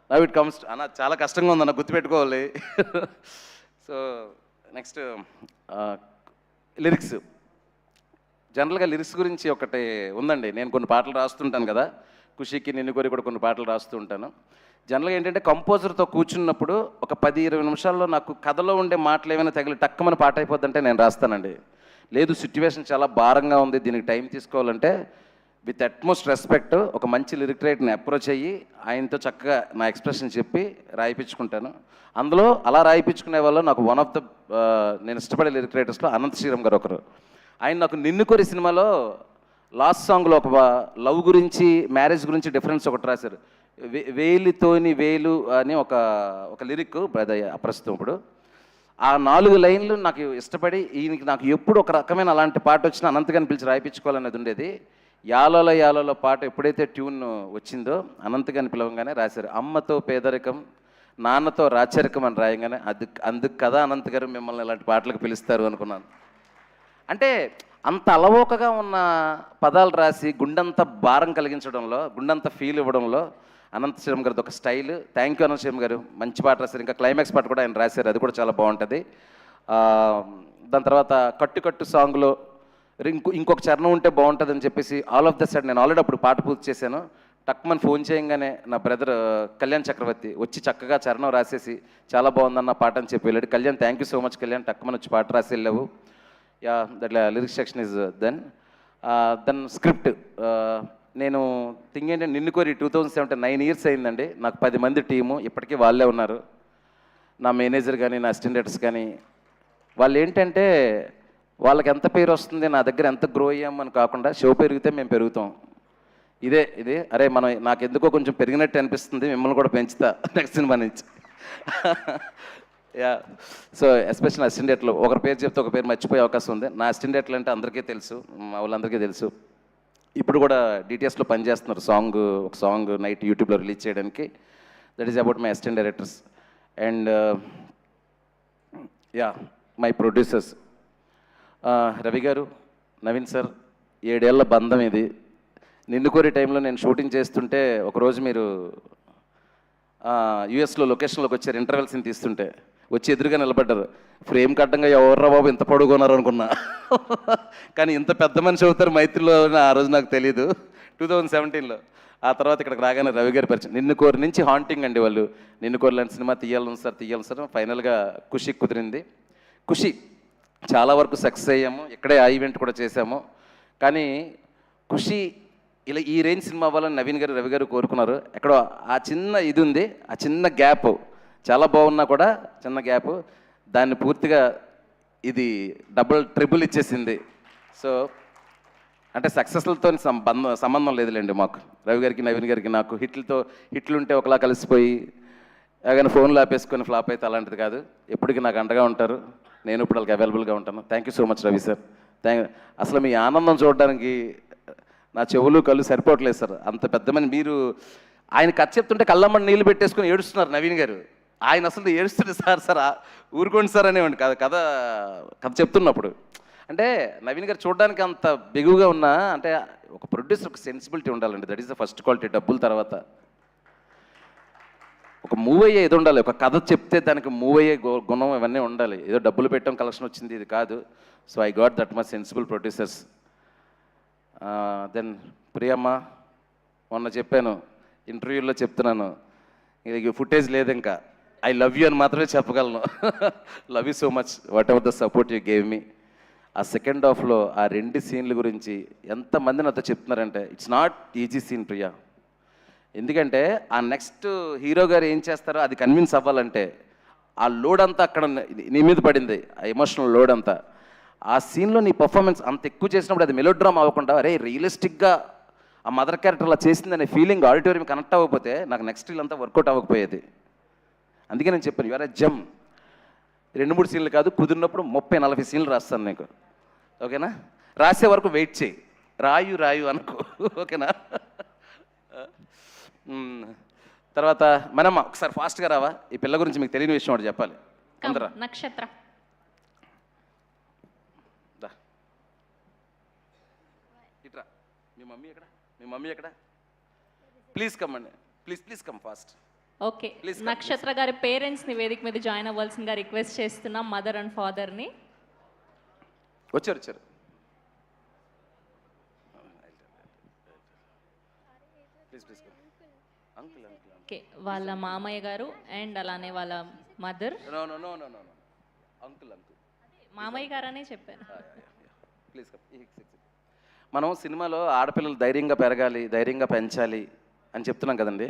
నవ్ ఇట్ కమ్స్ అన్న, చాలా కష్టంగా ఉందన్న, గుర్తుపెట్టుకోవాలి. So next lyrics. జనరల్గా లిరిక్స్ గురించి ఒకటి ఉందండి, నేను కొన్ని పాటలు రాస్తుంటాను కదా, ఖుషీకి నిన్ను కోరి కూడా కొన్ని పాటలు రాస్తూ ఉంటాను. జనరల్గా ఏంటంటే కంపోజర్తో కూర్చున్నప్పుడు ఒక 10-20 నిమిషాల్లో నాకు కథలో ఉండే మాటలు ఏమైనా తగిలి టక్కమని పాట అయిపోద్దంటే నేను రాస్తానండి. లేదు సిచ్యువేషన్ చాలా భారంగా ఉంది, దీనికి టైం తీసుకోవాలంటే విత్ అట్మోస్ట్ రెస్పెక్ట్ ఒక మంచి లిరిక్ రైటర్ని అప్రోచ్ అయ్యి ఆయనతో చక్కగా నా ఎక్స్ప్రెషన్ చెప్పి రాయిపించుకుంటాను. అందులో అలా రాయిపించుకునే వాళ్ళు నాకు వన్ ఆఫ్ ద నేను ఇష్టపడే లిరిక్ రైటర్స్లో అనంత్ శ్రీరామ్ గారు ఒకరు. ఆయన నాకు నిన్ను కోరి సినిమాలో లాస్ట్ సాంగ్లో ఒక లవ్ గురించి, మ్యారేజ్ గురించి డిఫరెన్స్ ఒకటి రాశారు. వేలితోని వేలు అని ఒక లిరిక్ ప్రస్తుతం ఇప్పుడు. ఆ 4 లైన్లు నాకు ఇష్టపడి ఈయనకి నాకు ఎప్పుడు ఒక రకమైన అలాంటి పాట వచ్చినా అనంతగాని పిలిచి రాయిపించుకోవాలనేది ఉండేది. యాలోల యాలోల పాట ఎప్పుడైతే ట్యూన్ వచ్చిందో అనంతగాని పిలవంగానే రాశారు. అమ్మతో పేదరికం, నాన్నతో రాచరికం అని రాయంగానే అందుకు కదా అనంత్ గారు మిమ్మల్ని ఇలాంటి పాటలకు పిలుస్తారు అనుకున్నాను. అంటే అంత అలవోకగా ఉన్న పదాలు రాసి గుండంత భారం కలిగించడంలో, గుండంత ఫీల్ ఇవ్వడంలో అనంత్ శ్రీరామ్ గారిది ఒక style. Thank you Anant Sriram గారు, మంచి పాట రాశారు. ఇంకా క్లైమాక్స్ పాట కూడా ఆయన రాశారు, అది కూడా చాలా బాగుంటుంది. దాని తర్వాత కట్టు సాంగ్లో ఇంకొక చరణం ఉంటే బాగుంటుంది అని చెప్పేసి ఆల్ ఆఫ్ ద సైడ్ నేను ఆల్రెడీ అప్పుడు పాట పూర్తి చేశాను. టక్మని ఫోన్ చేయంగానే నా బ్రదర్ కళ్యాణ్ చక్రవర్తి వచ్చి చక్కగా చరణం రాసేసి చాలా బాగుందన్న పాట అని చెప్పి వెళ్ళాడు. Kalyan thank you so much Kalyan, టక్మని వచ్చి పాట రాసి వెళ్ళావు. Yeah that lyrics section is then script. నేను థింగ్ ఏంటంటే నిన్ను కోరి 2017 9 years అయిందండి. నాకు 10 మంది టీము, ఇప్పటికీ వాళ్ళే ఉన్నారు. నా మేనేజర్ కానీ నా అసిస్టెంట్ డైరెక్టర్స్ కానీ, వాళ్ళు ఏంటంటే వాళ్ళకి ఎంత పేరు వస్తుంది, నా దగ్గర ఎంత గ్రో అయ్యామని కాకుండా షో పెరిగితే మేము పెరుగుతాం. ఇదే అరే మనం నాకు ఎందుకో కొంచెం పెరిగినట్టు అనిపిస్తుంది, మిమ్మల్ని కూడా పెంచుతా నెక్స్ట్ సినిమా నుంచి. యా, సో ఎస్పెషల్ అసిస్టెంట్లు ఒకరి పేరు చెప్తే ఒక పేరు మర్చిపోయే అవకాశం ఉంది. నా అసిస్టెంట్లు అంటే అందరికీ తెలుసు, మా వాళ్ళందరికీ తెలుసు. ఇప్పుడు కూడా డిటిఎస్లో పనిచేస్తున్నారు ఒక సాంగ్ నైట్ యూట్యూబ్లో రిలీజ్ చేయడానికి. That is about my assistant directors and yeah my producers. Ravi గారు, నవీన్ సార్, 7 ఏళ్ల బంధం ఇది. నిన్ను కోరి టైంలో నేను షూటింగ్ చేస్తుంటే ఒకరోజు మీరు యూఎస్లో లొకేషన్లోకి వచ్చారు, ఇంటర్వెల్ సీన్ తీస్తుంటే వచ్చి ఎదురుగా నిలబడ్డారు. ఫ్రేమ్ కట్టంగా ఎవర్రా బాబు ఇంత పొడుగున్నారు అనుకున్నా. కానీ ఇంత పెద్ద మనిషి అవుతారు మైత్రిలో ఆ రోజు నాకు తెలీదు, 2017లో. ఆ తర్వాత ఇక్కడికి రాగానే రవి గారి పరిచయం. నిన్ను కోరి నుంచి హాంటింగ్ అండి వాళ్ళు. నిన్ను కోరి లాంటి సినిమా తీయాలని సార్. ఫైనల్గా ఖుషి కుదిరింది. ఖుషి చాలా వరకు సక్సెస్ అయ్యాము, ఇక్కడే ఆ ఈవెంట్ కూడా చేశాము. కానీ ఖుషి ఇలా ఈ రేంజ్ సినిమా అవ్వాలని నవీన్ గారు, రవి గారు కోరుకున్నారు. ఎక్కడో ఆ చిన్న ఇది ఉంది, ఆ చిన్న గ్యాప్ చాలా బాగున్నా కూడా చిన్న గ్యాప్, దాన్ని పూర్తిగా ఇది డబుల్ ట్రిపుల్ ఇచ్చేసింది. సో అంటే సక్సెస్లతో సంబంధం లేదులేండి మాకు, రవి గారికి నవీన్ గారికి నాకు. హిట్లుంటే ఒకలా కలిసిపోయి కానీ ఫోన్లో ఆపేసుకొని ఫ్లాప్ అయితే అలాంటిది కాదు. ఎప్పటికీ నాకు అండగా ఉంటారు, నేను ఇప్పుడు వాళ్ళకి అవైలబుల్గా ఉంటాను. Thank you so much Ravi sir. అసలు మీ ఆనందం చూడడానికి నా చెవులు కళ్ళు సరిపోవట్లేదు సార్. అంత పెద్ద మంది మీరు. ఆయన కథ చెప్తుంటే కళ్ళమ్మని నీళ్ళు పెట్టేసుకొని ఏడుస్తున్నారు నవీన్ గారు. ఆయన అసలు ఏడుస్తుంటే సార్ ఊరుకోండి సార్ అనేవాడి కథ చెప్తున్నప్పుడు. అంటే నవీన్ గారు చూడడానికి అంత బిగువుగా ఉన్నా, అంటే ఒక ప్రొడ్యూసర్ ఒక సెన్సిబిలిటీ ఉండాలండి. That is the first quality. డబ్బుల తర్వాత ఒక మూవ్ అయ్యే ఇది ఉండాలి. ఒక కథ చెప్తే దానికి మూవ్ అయ్యే గుణం ఇవన్నీ ఉండాలి. ఏదో డబ్బులు పెట్టడం కలెక్షన్ వచ్చింది ఇది కాదు. So I got that much sensible producers. Then Priyamma, మొన్న చెప్పాను ఇంటర్వ్యూలో, చెప్తున్నాను, ఇది ఫుటేజ్ లేదు ఇంకా. ఐ లవ్ యూ అని మాత్రమే చెప్పగలను. Love you so much, what ever the support you gave me. ఆ సెకండ్ హాఫ్లో ఆ 2 సీన్ల గురించి ఎంతమంది నాతో చెప్తున్నారంటే it's not easy scene Priya. ఎందుకంటే ఆ నెక్స్ట్ హీరో గారు ఏం చేస్తారో అది కన్విన్స్ అవ్వాలంటే ఆ లోడ్ అంతా అక్కడ నీ మీద పడింది, ఆ ఎమోషనల్ లోడ్ అంతా. ఆ సీన్లో నీ పర్ఫార్మెన్స్ అంత ఎక్కువ చేసినప్పుడు అది మెలోడ్రామా అవ్వకుండా అరే రియలిస్టిక్గా ఆ మదర్ క్యారెక్టర్ అలా చేసిందనే ఫీలింగ్ ఆడిటోరియం కనెక్ట్ అవ్వకపోతే నాకు నెక్స్ట్ రీల్ అంతా వర్కౌట్ అవ్వకపోయేది. అందుకే నేను చెప్పాను యువర్ జమ్. 2-3 సీన్లు కాదు, కుదిరినప్పుడు 30-40 సీన్లు రాస్తాను నీకు, ఓకేనా? రాసే వరకు వెయిట్ చేయి, రాయు అనుకో, ఓకేనా? తర్వాత మనమ్మ ఒకసారి ఫాస్ట్గా రావా, ఈ పిల్ల గురించి మీకు తెలియని విషయం ఒకటి చెప్పాలి. అందరా నక్షత్ర ఇట్రా. మీ మమ్మీ ఎక్కడ? ప్లీజ్ కమ్ అండి, ప్లీజ్ కమ్ ఫాస్ట్. ఓకే, నక్షత్ర గారి పేరెంట్స్ని వేదిక మీద జాయిన్ అవ్వాల్సిందిగా రిక్వెస్ట్ చేస్తున్నాం, మదర్ అండ్ ఫాదర్ని. వచ్చారు. ఓకే, వాళ్ళ మామయ్య గారు అండ్ అలానే వాళ్ళ మదర్. అంకుల్ మామయ్య గారు అనే చెప్పాను. ప్లీజ్ మనం సినిమాలో ఆడపిల్లలు ధైర్యంగా పెరగాలి, ధైర్యంగా పెంచాలి అని చెప్తున్నాం కదండి.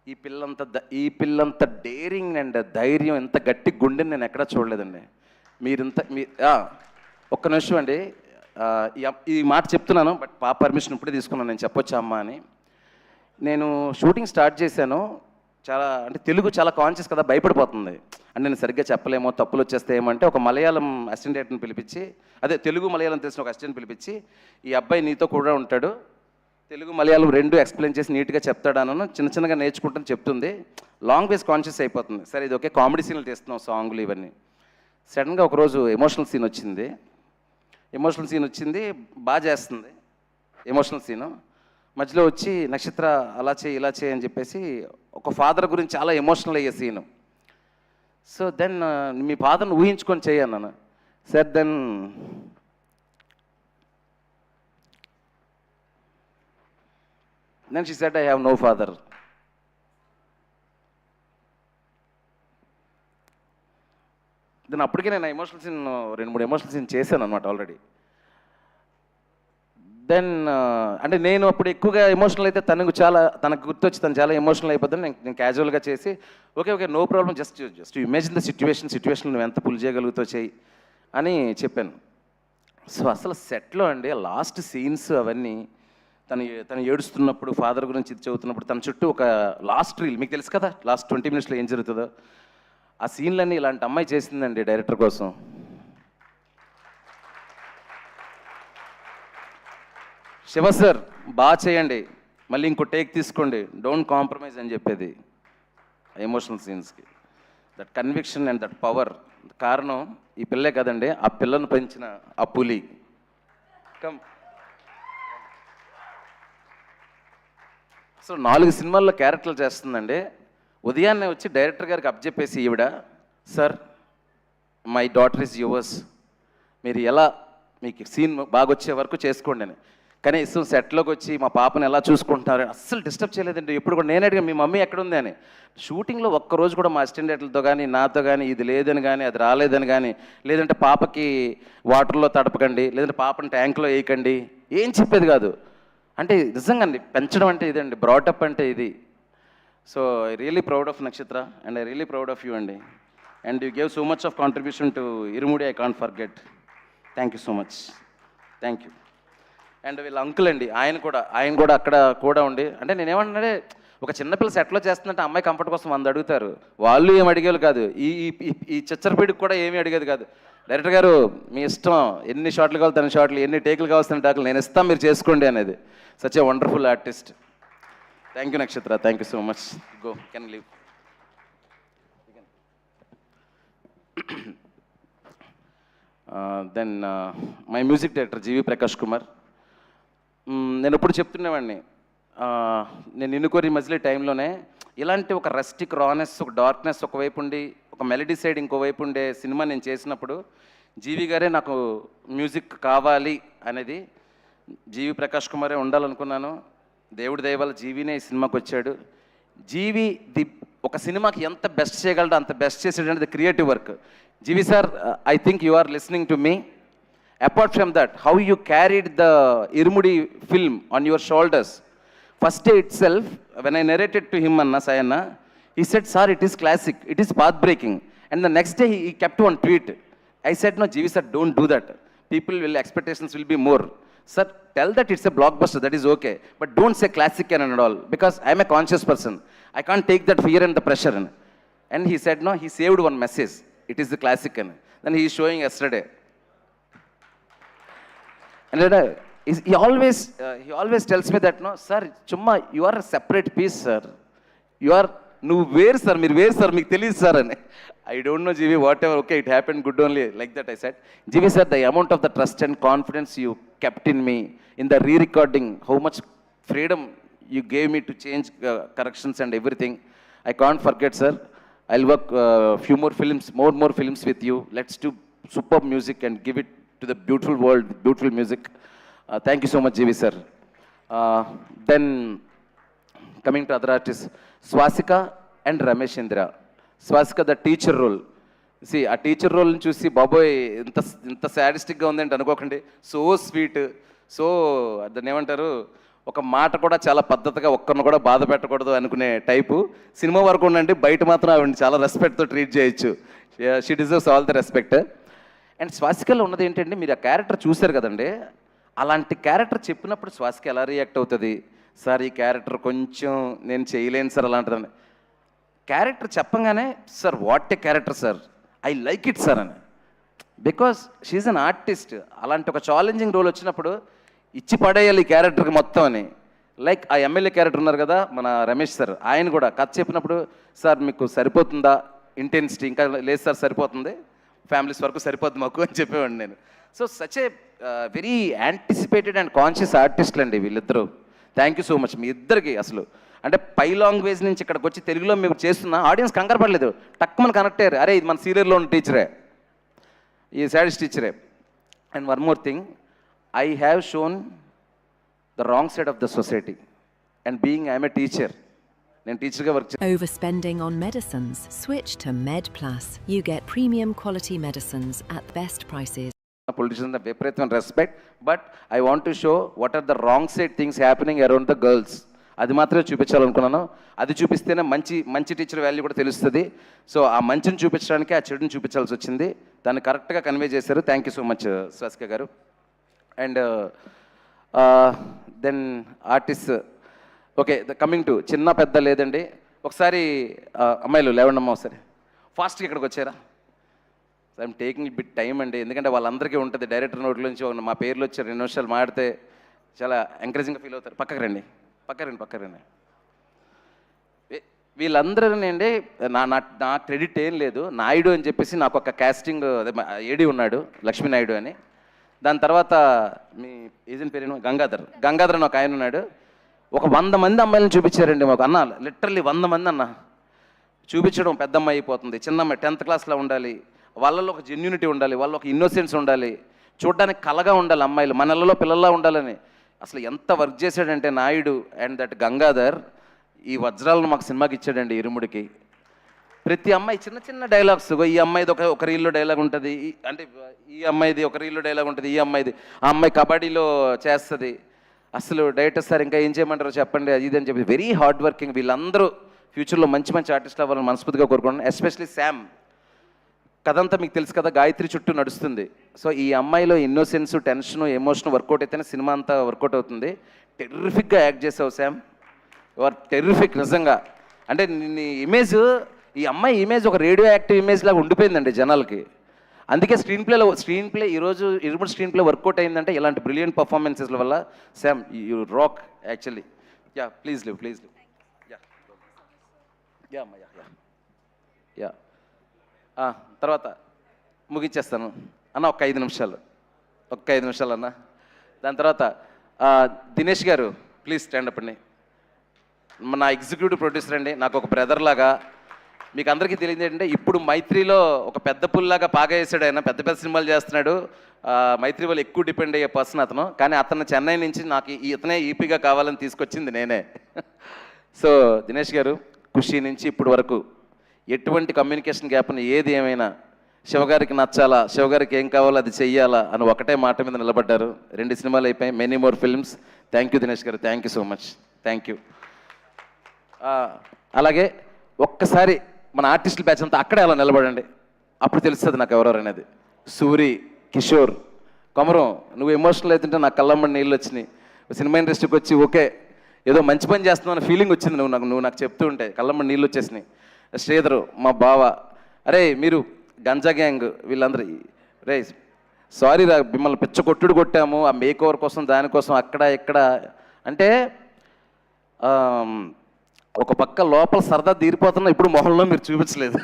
ఈ పిల్లంత డేరింగ్ అండ్ ధైర్యం, ఎంత గట్టి గుండెని నేను ఎక్కడా చూడలేదండి. ఒక్క నిమిషం అండి, ఈ మాట చెప్తున్నాను, బట్ పాప పర్మిషన్ ఇప్పుడే తీసుకున్నాను, నేను చెప్పొచ్చా అమ్మా అని. నేను షూటింగ్ స్టార్ట్ చేశాను, చాలా అంటే తెలుగు చాలా కాన్షియస్ కదా, భయపడిపోతుంది. అంటే నేను సరిగ్గా చెప్పలేమో, తప్పులు వచ్చేస్తాయేమో అంటే ఒక మలయాళం అసిస్టెంట్ డైరెక్టర్ని పిలిపించి, అదే తెలుగు మలయాళం తెలిసిన ఒక అసిస్టెంట్ పిలిపించి, ఈ అబ్బాయి నీతో కూడా ఉంటాడు, తెలుగు మలయాళం 2 ఎక్స్ప్లెయిన్ చేసి నీట్గా చెప్తాడను చిన్నగా నేర్చుకుంటాను చెప్తుంది. లాంగ్వేజ్ కాన్షియస్ అయిపోతుంది. సరే ఇది ఓకే, కామెడీ సీన్లు తీస్తున్నాం, సాంగ్లు ఇవన్నీ. సడన్గా ఒకరోజు ఎమోషనల్ సీన్ వచ్చింది, బాగా చేస్తుంది ఎమోషనల్ సీను. మధ్యలో వచ్చి నక్షత్ర అలా చేయి ఇలా చేయి అని చెప్పేసి ఒక ఫాదర్ గురించి చాలా ఎమోషనల్ అయ్యే సీను. సో దెన్ మీ ఫాదర్ని ఊహించుకొని చేయన్నాను. Sir then she said I have no father. Then అప్పటికే నేను ఎమోషనల్ సీన్ 2-3 ఎమోషనల్ సీన్ చేశాను అనమాట ఆల్రెడీ. దెన్ అంటే నేను అప్పుడు ఎక్కువగా ఎమోషనల్ అయితే తనకు గుర్తొచ్చి తను చాలా ఎమోషనల్ అయిపోతుంది. నేను క్యాజువల్గా చేసి okay no problem, just imagine the situation నువ్వు ఎంత పుల్ చేయగలుగుతావు చేయి అని చెప్పాను. సో అసలు సెట్లో అండి లాస్ట్ సీన్స్ అవన్నీ తను ఏడుస్తున్నప్పుడు ఫాదర్ గురించి ఇది చదువుతున్నప్పుడు తన చుట్టూ ఒక లాస్ట్ రీల్ మీకు తెలుసు కదా, లాస్ట్ 20 minutesలో ఏం జరుగుతుందో ఆ సీన్లన్నీ ఇలాంటి అమ్మాయి చేసిందండి డైరెక్టర్ కోసం. శివ సార్ బాగా చేయండి, మళ్ళీ ఇంకో టేక్ తీసుకోండి, డోంట్ కాంప్రమైజ్ అని చెప్పేది ఎమోషనల్ సీన్స్కి. That conviction and that power కారణం ఈ పిల్లే కదండి, ఆ పిల్లను పెంచిన ఆ పులి. కమ్ సో 4 సినిమాల్లో క్యారెక్టర్లు చేస్తుందండి. ఉదయాన్నే వచ్చి డైరెక్టర్ గారికి అప్పచెప్పేసి ఈవిడ, sir my daughter is yours, మీరు ఎలా మీకు సీన్ బాగా వచ్చే వరకు చేసుకోండి అని. కనీసం సెట్లోకి వచ్చి మా పాపను ఎలా చూసుకుంటున్నారు అస్సలు డిస్టర్బ్ చేయలేదండి. ఎప్పుడు కూడా నేను అడిగాను మీ మమ్మీ ఎక్కడుంది అని. షూటింగ్లో ఒక్కరోజు కూడా మా అసిస్టెంట్లతో కానీ నాతో కానీ ఇది లేదని కానీ అది రాలేదని కానీ, లేదంటే పాపకి వాటర్లో తడపకండి, లేదంటే పాపని ట్యాంక్లో వేయకండి, ఏం చెప్పేది కాదు. అంటే నిజంగా అండి పెంచడం అంటే ఇదండి, బ్రాటప్ అంటే ఇది. So I really proud of Nakshatra and I really proud of you అండి. And you gave so much of contribution to Irumudi, I can't forget. Thank you so much, thank you. And వీళ్ళ అంకుల్ అండి, ఆయన కూడా అక్కడ కూడా ఉండి, అంటే నేనేమంటే ఒక చిన్నపిల్ల సెట్లో చేస్తుందంటే అమ్మాయి కంఫర్ట్ కోసం 100 అడుగుతారు, వాళ్ళు ఏం అడిగేవాళ్ళు కాదు. ఈ చిచ్చరపీడికి కూడా ఏమీ అడిగేది కాదు. డైరెక్టర్ గారు మీ ఇష్టం, ఎన్ని షాట్లు కావాలి తన షాట్లు, ఎన్ని టేకులు కావాల్సిన టేకులు నేను ఇస్తాను, మీరు చేసుకోండి అనేది. Such a wonderful artist. Thank you Nakshatra, thank you so much. Go can leave. Then my music director GV Prakash Kumar. నేను ఎప్పుడు చెప్తున్నవాడిని, నేను నిన్ను కోరి మజిలీ టైంలోనే ఇలాంటి ఒక రస్టిక్ రానెస్, ఒక డార్క్నెస్ ఒకవైపు ఉండి, ఒక మెలడీ సైడ్ ఇంకోవైపు ఉండే సినిమా నేను చేసినప్పుడు జీవి గారే నాకు మ్యూజిక్ కావాలి అనేది, జీవి ప్రకాష్ కుమారే ఉండాలనుకున్నాను. దేవుడి దయ వల్ల జీవినే ఈ సినిమాకి వచ్చాడు. జీవి ఒక సినిమాకి ఎంత బెస్ట్ చేయగలడో అంత బెస్ట్ చేసేటంటే creative work. GV sir, I think you are listening to me. Apart from that, how you carried the Irumudi film on your shoulders. First day itself, when I narrated to him, Anna Sayana, he said, sir, it is classic, it is path-breaking. And the next day, he kept one tweet. I said, no, Jeevi sir, don't do that. Expectations will be more. Sir, tell that it's a blockbuster, that is okay. But don't say classic and all, because I'm a conscious person. I can't take that fear and the pressure. And he said, no, he saved one message. It is the classic. Then he is showing yesterday. And he always tells me that, no, sir, chumma, you are a separate piece, sir. You are, nu where, sir, meer where, sir, meeku teliyadu, sir. And I don't know, Jeevi, whatever, okay, it happened good only, like that I said. Jeevi, sir, the amount of the trust and confidence you kept in me, in the re-recording, how much freedom you gave me to change corrections and everything, I can't forget, sir. I'll work few more films, more films with you. Let's do superb music and give it to the beautiful world, beautiful music. Thank you so much, Jeevi sir. Then coming to other artists, Swasika and Ramesh Indra. Swasika, the teacher role. See, a teacher role ni chusi baboy inta sadistic ga undi ante anukokandi. So sweet, so adani emantaru, ఒక మాట కూడా చాలా పద్ధతిగా ఒక్కరిని కూడా బాధ పెట్టకూడదు అనుకునే టైపు. సినిమా వరకు ఉండండి, బయట మాత్రం ఆవిడని చాలా రెస్పెక్ట్తో ట్రీట్ చేయొచ్చు. She deserves all the respect. And స్వాసికలో ఉన్నది ఏంటంటే, మీరు ఆ క్యారెక్టర్ చూశారు కదండి, అలాంటి క్యారెక్టర్ చెప్పినప్పుడు స్వాసిక ఎలా రియాక్ట్ అవుతుంది, సార్ ఈ క్యారెక్టర్ కొంచెం నేను చేయలేను సార్ అలాంటిదని. క్యారెక్టర్ చెప్పంగానే, sir what a character sir, I like it sir అని. Because she's an artist. అలాంటి ఒక ఛాలెంజింగ్ రోల్ వచ్చినప్పుడు ఇచ్చి పడేయాలి ఈ క్యారెక్టర్కి మొత్తం అని. లైక్ ఆ ఎమ్మెల్యే క్యారెక్టర్ ఉన్నారు కదా మన రమేష్ సార్, ఆయన కూడా కథ చెప్పినప్పుడు, సార్ మీకు సరిపోతుందా ఇంటెన్సిటీ, ఇంకా లేదు సార్ సరిపోతుంది, ఫ్యామిలీస్ వరకు సరిపోతుంది మాకు అని చెప్పేవాడిని నేను. So such a very anticipated and conscious ఆర్టిస్టులు అండి వీళ్ళిద్దరూ. థ్యాంక్ యూ సో మచ్ మీ ఇద్దరికి. అసలు అంటే పై లాంగ్వేజ్ నుంచి ఇక్కడికి వచ్చి తెలుగులో మేము చేస్తున్నా ఆడియన్స్ కంగారు పడలేదు, టక్కుమని కనెక్ట్ అయ్యారు, అరే ఇది మన సీరియల్లో ఉన్న టీచరే, ఈ సాడిస్ట్ టీచరే. And one more thing, I have shown the wrong side of the society, and being I am a teacher, నేను టీచర్గా వర్క్ చేస్తాను. Overspending on medicines? Switch to MedPlus. You get premium quality medicines at the best prices. Politicians have విపరీతమైన respect, but I want to show what are the wrong side things happening around the girls. అది మాత్రమే చూపించాలనుకున్నాను. అది చూపిస్తేనే మంచి teacher value కూడా తెలుస్తుంది. So ఆ మంచిని చూపించడానికి ఆ చెడుని చూపించాల్సి వచ్చింది. దాన్ని కరెక్ట్గా కన్వే చేశారు. Thank you so much Swasika garu. And then artist. Okay, coming to చిన్న పెద్ద లేదండి. ఒకసారి అమ్మాయిలు లేవండమ్మా ఒకసారి ఫాస్ట్గా ఇక్కడికి వచ్చారా. ఐఎమ్ టేకింగ్ బిట్ టైం అండి, ఎందుకంటే వాళ్ళందరికీ ఉంటుంది డైరెక్టర్ నోట్ల నుంచి మా పేర్లు వచ్చి 2 నిమిషాలు మాడితే చాలా ఎంకరేజింగ్గా ఫీల్ అవుతారు. పక్కకు రండి. వీళ్ళందరూ అండి నా క్రెడిట్ ఏం లేదు. నాయుడు అని చెప్పేసి నాకు ఒక కాస్టింగ్ ఏడి ఉన్నాడు, లక్ష్మీ నాయుడు అని. దాని తర్వాత మీ ఏజెంట్ పేరు గంగాధర్ అని ఒక ఆయన ఉన్నాడు. ఒక 100 మంది అమ్మాయిలను చూపించారండి మాకు. అన్న లిటరల్లీ 100 మంది అన్న చూపించడం. పెద్ద అమ్మాయి అయిపోతుంది, చిన్న అమ్మాయి 10th క్లాస్లో ఉండాలి. వాళ్ళలో ఒక జెన్యూనిటీ ఉండాలి, వాళ్ళ ఒక ఇన్నోసెన్స్ ఉండాలి, చూడడానికి కలగా ఉండాలి అమ్మాయిలు, మనలలో పిల్లల్లా ఉండాలని. అసలు ఎంత వర్క్ చేశాడంటే నాయుడు అండ్ దట్ గంగాధర్ ఈ వజ్రాలను మాకు సినిమాకి ఇచ్చాడండి ఇరుముడికి. ప్రతి అమ్మాయి చిన్న చిన్న డైలాగ్స్, ఈ అమ్మాయిది ఒక రీల్లో డైలాగ్ ఉంటుంది, అంటే ఈ అమ్మాయిది ఒక రీల్లో డైలాగ్ ఉంటుంది, ఈ అమ్మాయిది ఆ అమ్మాయి కబడ్డీలో చేస్తుంది. అసలు డైరెక్టర్ సార్ ఇంకా ఏం చేయమంటారో చెప్పండి అది ఇది అని చెప్పి వెరీ హార్డ్ వర్కింగ్. వీళ్ళందరూ ఫ్యూచర్లో మంచి మంచి ఆర్టిస్టులు అవ్వాలని మనస్ఫూర్తిగా కోరుకుంటున్నాను. Especially Sam. కథంతా మీకు తెలుసు కదా, గాయత్రి చుట్టూ నడుస్తుంది. సో ఈ అమ్మాయిలో ఇన్నోసెన్స్, టెన్షన్, ఎమోషన్ వర్కౌట్ అయితేనే సినిమా అంతా వర్కౌట్ అవుతుంది. టెర్రిఫిక్గా యాక్ట్ చేసావు శామ్, యు ఆర్ టెర్రిఫిక్ నిజంగా. అంటే నీ ఇమేజ్, ఈ అమ్మాయి ఇమేజ్ ఒక రేడియో యాక్టివ్ ఇమేజ్ లాగా ఉండిపోయిందండి జనాలకి. అందుకే స్క్రీన్ ప్లే ఈరోజు ఇరుముడు స్క్రీన్ ప్లే వర్కౌట్ అయిందంటే ఇలాంటి బ్రిలియంట్ పర్ఫార్మెన్సెస్ల వల్ల. Sam you rock actually. Yeah please live. Yeah yeah yeah yeah తర్వాత ముగించేస్తాను అన్న. ఒక 5 నిమిషాలు అన్న. దాని తర్వాత దినేష్ గారు ప్లీజ్ స్టాండ్ అప్ అండి. నా ఎగ్జిక్యూటివ్ ప్రొడ్యూసర్ అండి, నాకు ఒక బ్రదర్ లాగా. మీకు అందరికీ తెలియదు ఏంటంటే ఇప్పుడు మైత్రిలో ఒక పెద్ద పుల్లాగా బాగా వేసాడు ఆయన, పెద్ద పెద్ద సినిమాలు చేస్తున్నాడు. మైత్రి వాళ్ళు ఎక్కువ డిపెండ్ అయ్యే పర్సన్ అతను. కానీ అతను చెన్నై నుంచి నాకు ఇతనే ఈపీగా కావాలని తీసుకొచ్చింది నేనే. సో దినేష్ గారు ఖుషి నుంచి ఇప్పుడు వరకు ఎటువంటి కమ్యూనికేషన్ గ్యాప్ని ఏది ఏమైనా శివగారికి నచ్చాలా, శివగారికి ఏం కావాలో అది చెయ్యాలా అని ఒకటే మాట మీద నిలబడ్డారు. 2 సినిమాలు అయిపోయి, many more films. Thank you Dinesh garu, thank you so much, thank you. అలాగే ఒక్కసారి మన ఆర్టిస్టుల బ్యాచ్ అంతా అక్కడే అలా నిలబడండి, అప్పుడు తెలుస్తుంది నాకు ఎవరెవరు అనేది. సూరి, కిషోర్, కొమరం, నువ్వు ఎమోషనల్ అవుతుంటే నాకు కళ్ళమ్మడి నీళ్ళు వచ్చినాయి. సినిమా ఇండస్ట్రీకి వచ్చి ఓకే ఏదో మంచి పని చేస్తున్నావు అనే ఫీలింగ్ వచ్చింది నువ్వు నాకు చెప్తూ ఉంటే, కళ్ళమ్మడి నీళ్ళు వచ్చేసినాయి. శ్రీధరు మా బావ, అరే మీరు గంజా గ్యాంగ్ వీళ్ళందరూ, రే సారీ రా మిమ్మల్ని పిచ్చ కొట్టుడు కొట్టాము ఆ మేక్ ఓవర్ కోసం దానికోసం అక్కడ ఇక్కడ అంటే ఒక పక్క లోపల సరదా తీరిపోతున్నా ఇప్పుడు మొహంలో మీరు చూపించలేదు.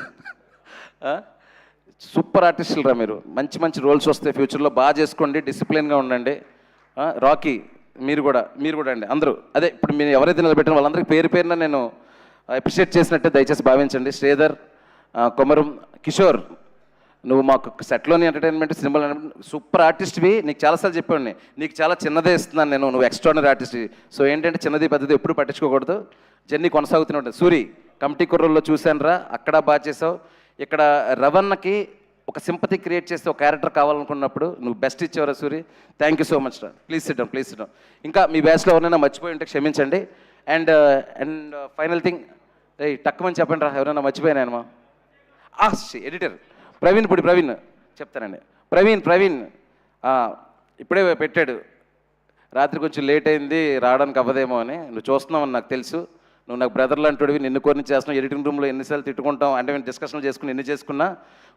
సూపర్ ఆర్టిస్టులు రా మీరు, మంచి మంచి రోల్స్ వస్తాయి ఫ్యూచర్లో, బాగా చేసుకోండి, డిసిప్లిన్గా ఉండండి. రాకీ మీరు కూడా అండి అందరూ. అదే ఇప్పుడు మీరు ఎవరైతే నిలబెట్టిన వాళ్ళందరికీ పేరు పేరున నేను అప్రిషియేట్ చేసినట్టే దయచేసి భావించండి. శ్రీధర్, కొమరం, కిషోర్, నువ్వు మాకు సెట్లోని ఎంటర్టైన్మెంట్ సినిమాలు సూపర్ ఆర్టిస్ట్వి. నీకు చాలాసార్లు చెప్పాను, నీకు చాలా చిన్నదే ఇస్తున్నాను నేను, నువ్వు ఎక్స్ట్రాడినరీ ఆర్టిస్ట్వి. సో ఏంటంటే చిన్నది పెద్దది ఎప్పుడు పట్టించుకోకూడదు, జర్నీ కొనసాగుతూనే ఉంటుంది. సూరి కమిటీ కుర్రోల్లో చూశాను రా, అక్కడ బాగా చేసావు. ఇక్కడ రవణకి ఒక సింపతి క్రియేట్ చేస్తే ఒక క్యారెక్టర్ కావాలనుకున్నప్పుడు నువ్వు బెస్ట్ ఇచ్చేవరా Suri. Thank you so much రా. Please sit down. ఇంకా మీ బ్యాచ్లో ఎవరైనా మర్చిపోయి ఉంటే క్షమించండి. అండ్ ఫైనల్ థింగ్, టక్కుమని చెప్పండి రా ఎవరైనా మర్చిపోయానేమా. ఎడిటర్ ప్రవీణ్ చెప్తానండి. ప్రవీణ్ ఇప్పుడే పెట్టాడు, రాత్రి కొంచెం లేట్ అయింది రావడానికి అవ్వదేమో అని. నువ్వు చూస్తున్నావని నాకు తెలుసు, నువ్వు నాకు బ్రదర్ లాంటివి, నిన్ను కోరిని చేస్తున్నావు. ఎడిటింగ్ రూమ్లో ఎన్నిసార్లు తిట్టుకుంటాం అంటే మేము డిస్కషన్లు చేసుకుని ఎన్ని చేసుకున్నా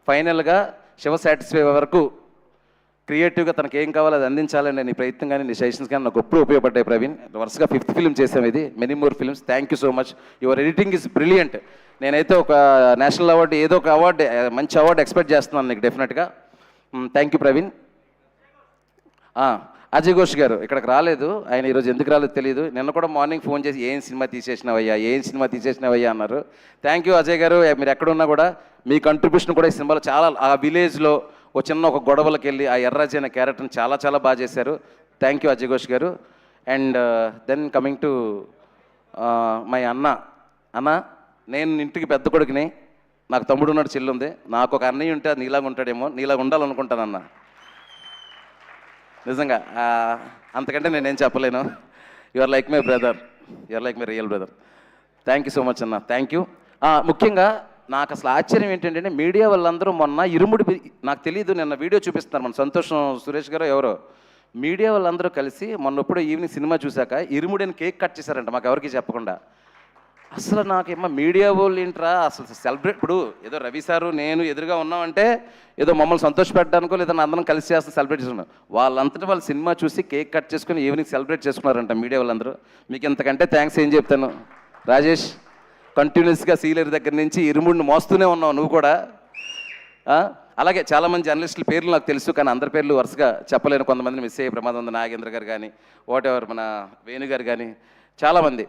ఫైనల్గా శివ సాటిస్ఫై వరకు క్రియేటివ్గా తనకు ఏం కావాలో అది అందించాలని నీ ప్రయత్నం కానీ నీ సజెషన్స్ కానీ నాకు ఎప్పుడు ఉపయోగపడ్డాయి ప్రవీణ్. వరుసగా 5th ఫిల్మ్ చేసాం ఇది, many more films. Thank you so much, your editing is brilliant. నేనైతే ఒక నేషనల్ అవార్డు ఏదో ఒక అవార్డు మంచి అవార్డు ఎక్స్పెక్ట్ చేస్తున్నాను నీకు డెఫినెట్గా. Thank you Praveen. అజయ్ ఘోష్ గారు ఇక్కడికి రాలేదు, ఆయన ఈరోజు ఎందుకు రాలేదు తెలియదు. నిన్న కూడా మార్నింగ్ ఫోన్ చేసి ఏం సినిమా తీసేసినావయ్యా అన్నారు. థ్యాంక్ యూ అజయ్ గారు, మీరు ఎక్కడున్నా కూడా మీ కంట్రిబ్యూషన్ కూడా ఈ సినిమాలో చాలా, ఆ విలేజ్లో ఒక గొడవలకు వెళ్ళి ఆ ఎర్రాజీ అనే క్యారెక్టర్ని చాలా బాగా చేశారు. థ్యాంక్ యూ అజయ్ ఘోష్ గారు. And then coming to my అన్న, నేను ఇంటికి పెద్ద కొడుకుని, నాకు తమ్ముడు ఉన్నాడు, చెల్లి ఉంది. నాకు ఒక అన్నయ్య ఉంటే నీలాగా ఉంటాడేమో, నీలాగా ఉండాలనుకుంటానన్న. నిజంగా అంతకంటే నేనేం చెప్పలేను. You are like my brother, you are like my real brother. Thank you so much అన్న, థ్యాంక్ యూ. ముఖ్యంగా నాకు అసలు ఆశ్చర్యం ఏంటంటే మీడియా వాళ్ళందరూ మొన్న ఇరుముడి, నాకు తెలియదు, నిన్న వీడియో చూపిస్తున్నారు మన సంతోషం సురేష్ గారు ఎవరో, మీడియా వాళ్ళందరూ కలిసి మొన్నప్పుడు ఈవినింగ్ సినిమా చూశాక ఇరుముడిని కేక్ కట్ చేశారంట మాకు ఎవరికి చెప్పకుండా. అసలు నాకేమో మీడియా వాళ్ళు ఏంట్రా అసలు సెలబ్రేట్, ఇప్పుడు ఏదో రవి సారు నేను ఎదురుగా ఉన్నామంటే ఏదో మమ్మల్ని సంతోషపెట్టడానికో లేదా అందరం కలిసి చేస్తాం సెలబ్రేట్ చేసుకున్నాం. వాళ్ళంతటా వాళ్ళు సినిమా చూసి కేక్ కట్ చేసుకుని ఈవినింగ్ సెలబ్రేట్ చేసుకున్నారంట మీడియా వాళ్ళందరూ. మీకు ఇంతకంటే థ్యాంక్స్ ఏం చెప్తాను రాజేష్. కంటిన్యూస్గా సీలర్ దగ్గర నుంచి ఇరుముడిని మోస్తూనే ఉన్నావు నువ్వు కూడా. అలాగే చాలామంది జర్నలిస్టుల పేర్లు నాకు తెలుసు, కానీ అందరి పేర్లు వరుసగా చెప్పలేను. కొంతమందిని మిస్ అయ్యే ప్రమాదం ఉంది. నాగేంద్ర గారు కానీ, వాట్ ఎవర్ మన వేణు గారు కానీ, చాలామంది.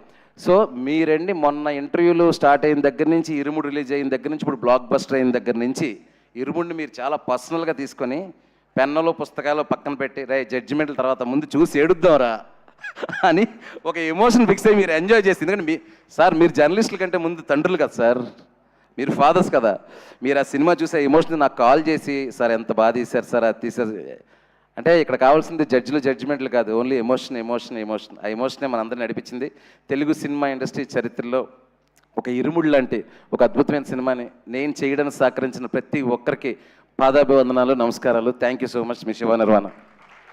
సో మీరండి మొన్న ఇంటర్వ్యూలు స్టార్ట్ అయిన దగ్గర నుంచి, ఇరుముడు రిలీజ్ అయిన దగ్గర నుంచి, ఇప్పుడు బ్లాక్ బస్టర్ అయిన దగ్గర నుంచి ఇరుముడిని మీరు చాలా పర్సనల్గా తీసుకొని పెన్నులు పుస్తకాలు పక్కన పెట్టి రే జడ్జిమెంట్ల తర్వాత ముందు చూసి ఏడుద్దాంరా అని ఒక ఎమోషన్ ఫిక్స్ అయ్యి మీరు ఎంజాయ్ చేసి. ఎందుకంటే సార్ మీరు జర్నలిస్టుల కంటే ముందు తండ్రులు కదా సార్, మీరు ఫాదర్స్ కదా. మీరు ఆ సినిమా చూసే ఎమోషన్ నాకు కాల్ చేసి సార్ ఎంత బాగా తీశారు సార్ అది తీశారు అంటే ఇక్కడ కావాల్సింది జడ్జిమెంట్లు కాదు, ఓన్లీ ఎమోషన్. ఆ ఎమోషనే మనందరిని నడిపించింది. తెలుగు సినిమా ఇండస్ట్రీ చరిత్రలో ఒక ఇరుముడు లాంటి ఒక అద్భుతమైన సినిమాని నేను చేయడానికి సహకరించిన ప్రతి ఒక్కరికి పాదాభివందనాలు, నమస్కారాలు. Thank you so much me Shiva Nirvana.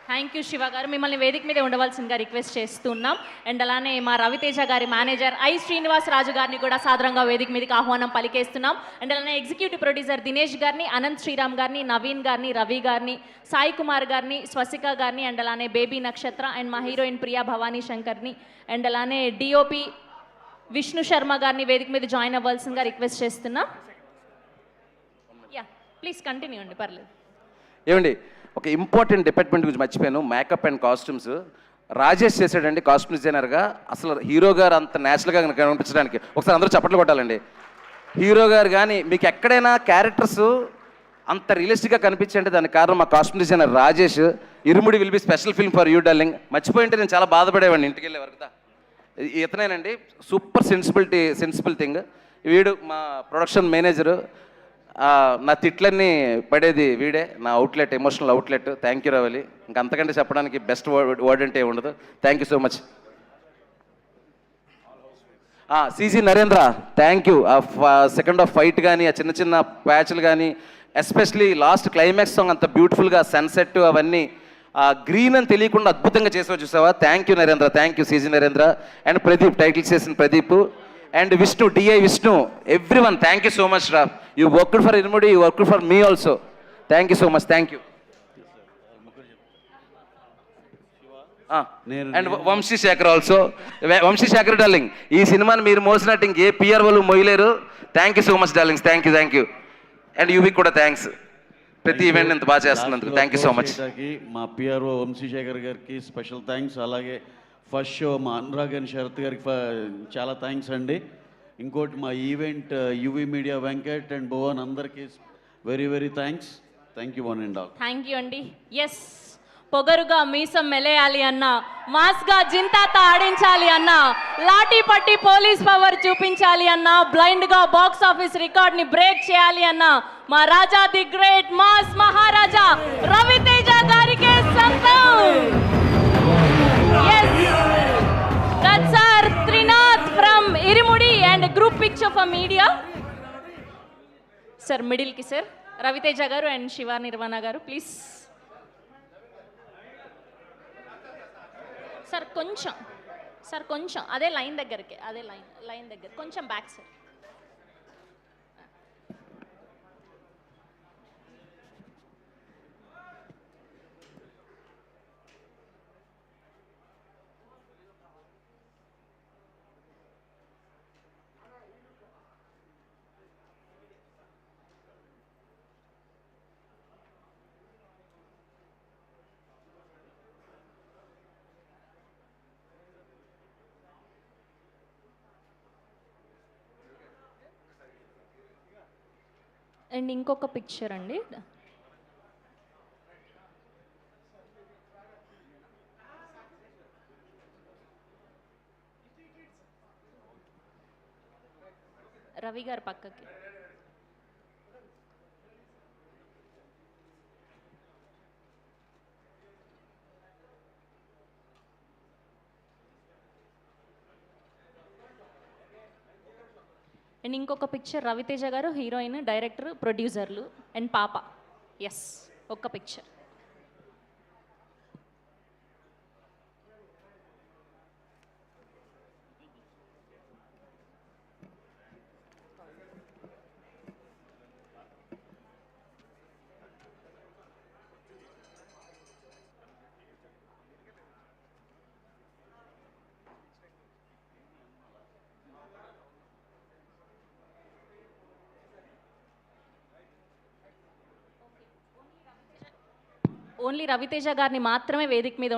Thank you Shiva గారు. మిమ్మల్ని వేదిక మీద ఉండవలసిందిగా రిక్వెస్ట్ చేస్తున్నాం. అండ్ అలానే మా రవితేజ గారి మేనేజర్ ఐ శ్రీనివాస్ రాజు గారిని కూడా సాదరంగా వేదిక మీదకి ఆహ్వానం పలికేస్తున్నాం. అండ్ అలానే ఎగ్జిక్యూటివ్ ప్రొడ్యూసర్ దినేష్ గారిని, అనంత్ శ్రీరామ్ గారిని, నవీన్ గారిని, రవి గారిని, సాయి కుమార్ గారిని, స్వసిక గారిని, అండ్ అలానే బేబీ నక్షత్ర అండ్ మా హీరోయిన్ ప్రియా భవానీ శంకర్ని, అండ్ అలానే డిఓపి విష్ణు శర్మ గారిని వేదిక మీద జాయిన్ అవ్వాల్సిందిగా రిక్వెస్ట్ చేస్తున్నాం. యా ప్లీజ్ కంటిన్యూ అండి, పర్లేదు. ఏమండి ఒక ఇంపార్టెంట్ డిపార్ట్మెంట్ గురించి మర్చిపోయాను, మేకప్ అండ్ కాస్ట్యూమ్స్. రాజేష్ చేశాడండి కాస్ట్యూమ్ డిజైనర్గా. అసలు హీరో గారు అంత న్యాచురల్గా కనిపించడానికి ఒకసారి అందరూ చప్పట్లు కొట్టాలండి. హీరో గారు కానీ మీకు ఎక్కడైనా క్యారెక్టర్స్ అంత రియలిస్టిక్గా కనిపించండి, దానికి కారణం మా costume designer Rajesh. Irumudi will be special film for you darling. మర్చిపోయింటే నేను చాలా బాధపడేవాడిని ఇంటికి వెళ్ళే వరకు. ఇతనేనండి సూపర్ సెన్సిబుల్ థింగ్. వీడు మా ప్రొడక్షన్ మేనేజరు. నా తిట్లన్నీ పడేది వీడే, నా outlet, emotional outlet. Thank you Ravali. ఇంకంతకంటే చెప్పడానికి బెస్ట్ వర్డ్ అంటే ఉండదు. Thank you so much. CG Narendra thank you. Second half fight కానీ, ఆ చిన్న చిన్న ప్యాచ్లు కానీ, ఎస్పెషలీ లాస్ట్ క్లైమాక్స్ సాంగ్ అంత బ్యూటిఫుల్గా సన్సెట్ అవన్నీ గ్రీన్ అని తెలియకుండా అద్భుతంగా చేసావు చూసావా. Thank you Narendra, thank you CG Narendra. And Pradeep titles చేసిన Pradeep and Vishnu, DI Vishnu, everyone, thank you so much, Raf. You worked for Irumudi, you worked for me also. Thank you so much, thank you. And Vamshi Shekhar also. Vamshi Shekhar darling, ee cinema ni meer mosinatte inke PR vallu moyileru. Thank you so much darlings, thank you. And you kuda thanks. ప్రతి event ఇంత బాగా చేస్తున్నందుకు thank you so much. మా PRO Vamsi Shekhar గారికి special thanks. అలాగే first show మా Anurag and Sarath గారికి చాలా థ్యాంక్స్ అండి. ఇంకోటి మా event UV media Venkat and Bhuvan అందరికీ very thanks. Thank you one and all. Thank you అండి. ఎస్, పొగరుగా మీసం మెలేయాలి అన్నా, మాస్గా జింతాత ఆడించాలి అన్నా, లాఠీ పట్టి పోలీస్ పవర్ చూపించాలి అన్నా, బ్లైండ్గా బాక్స్ ఆఫీస్ రికార్డ్ని బ్రేక్ చేయాలి అన్నా, మా రాజా ది గ్రేట్ మాస్ మహారాజా రవితేజ గారికి సొంతం. Yes, that's our Trinath from Irumudi and group picture for media. Sir, middle ki sir, Raviteja garu and Shiva Nirvana garu, please. Sir, koncham, ade line దగ్గరికి, ade line దగ్గర, కొంచెం back sir. And ఇంకొక picture అండి. రవి గారు పక్కకి. And ఇంకొక picture Raviteja గారు, heroine, director, ప్రొడ్యూసర్లు అండ్ పాప. ఎస్, ఒక్క పిక్చర్. ఓన్లీ రవితేజ గారిని మాత్రమే వేదిక మీద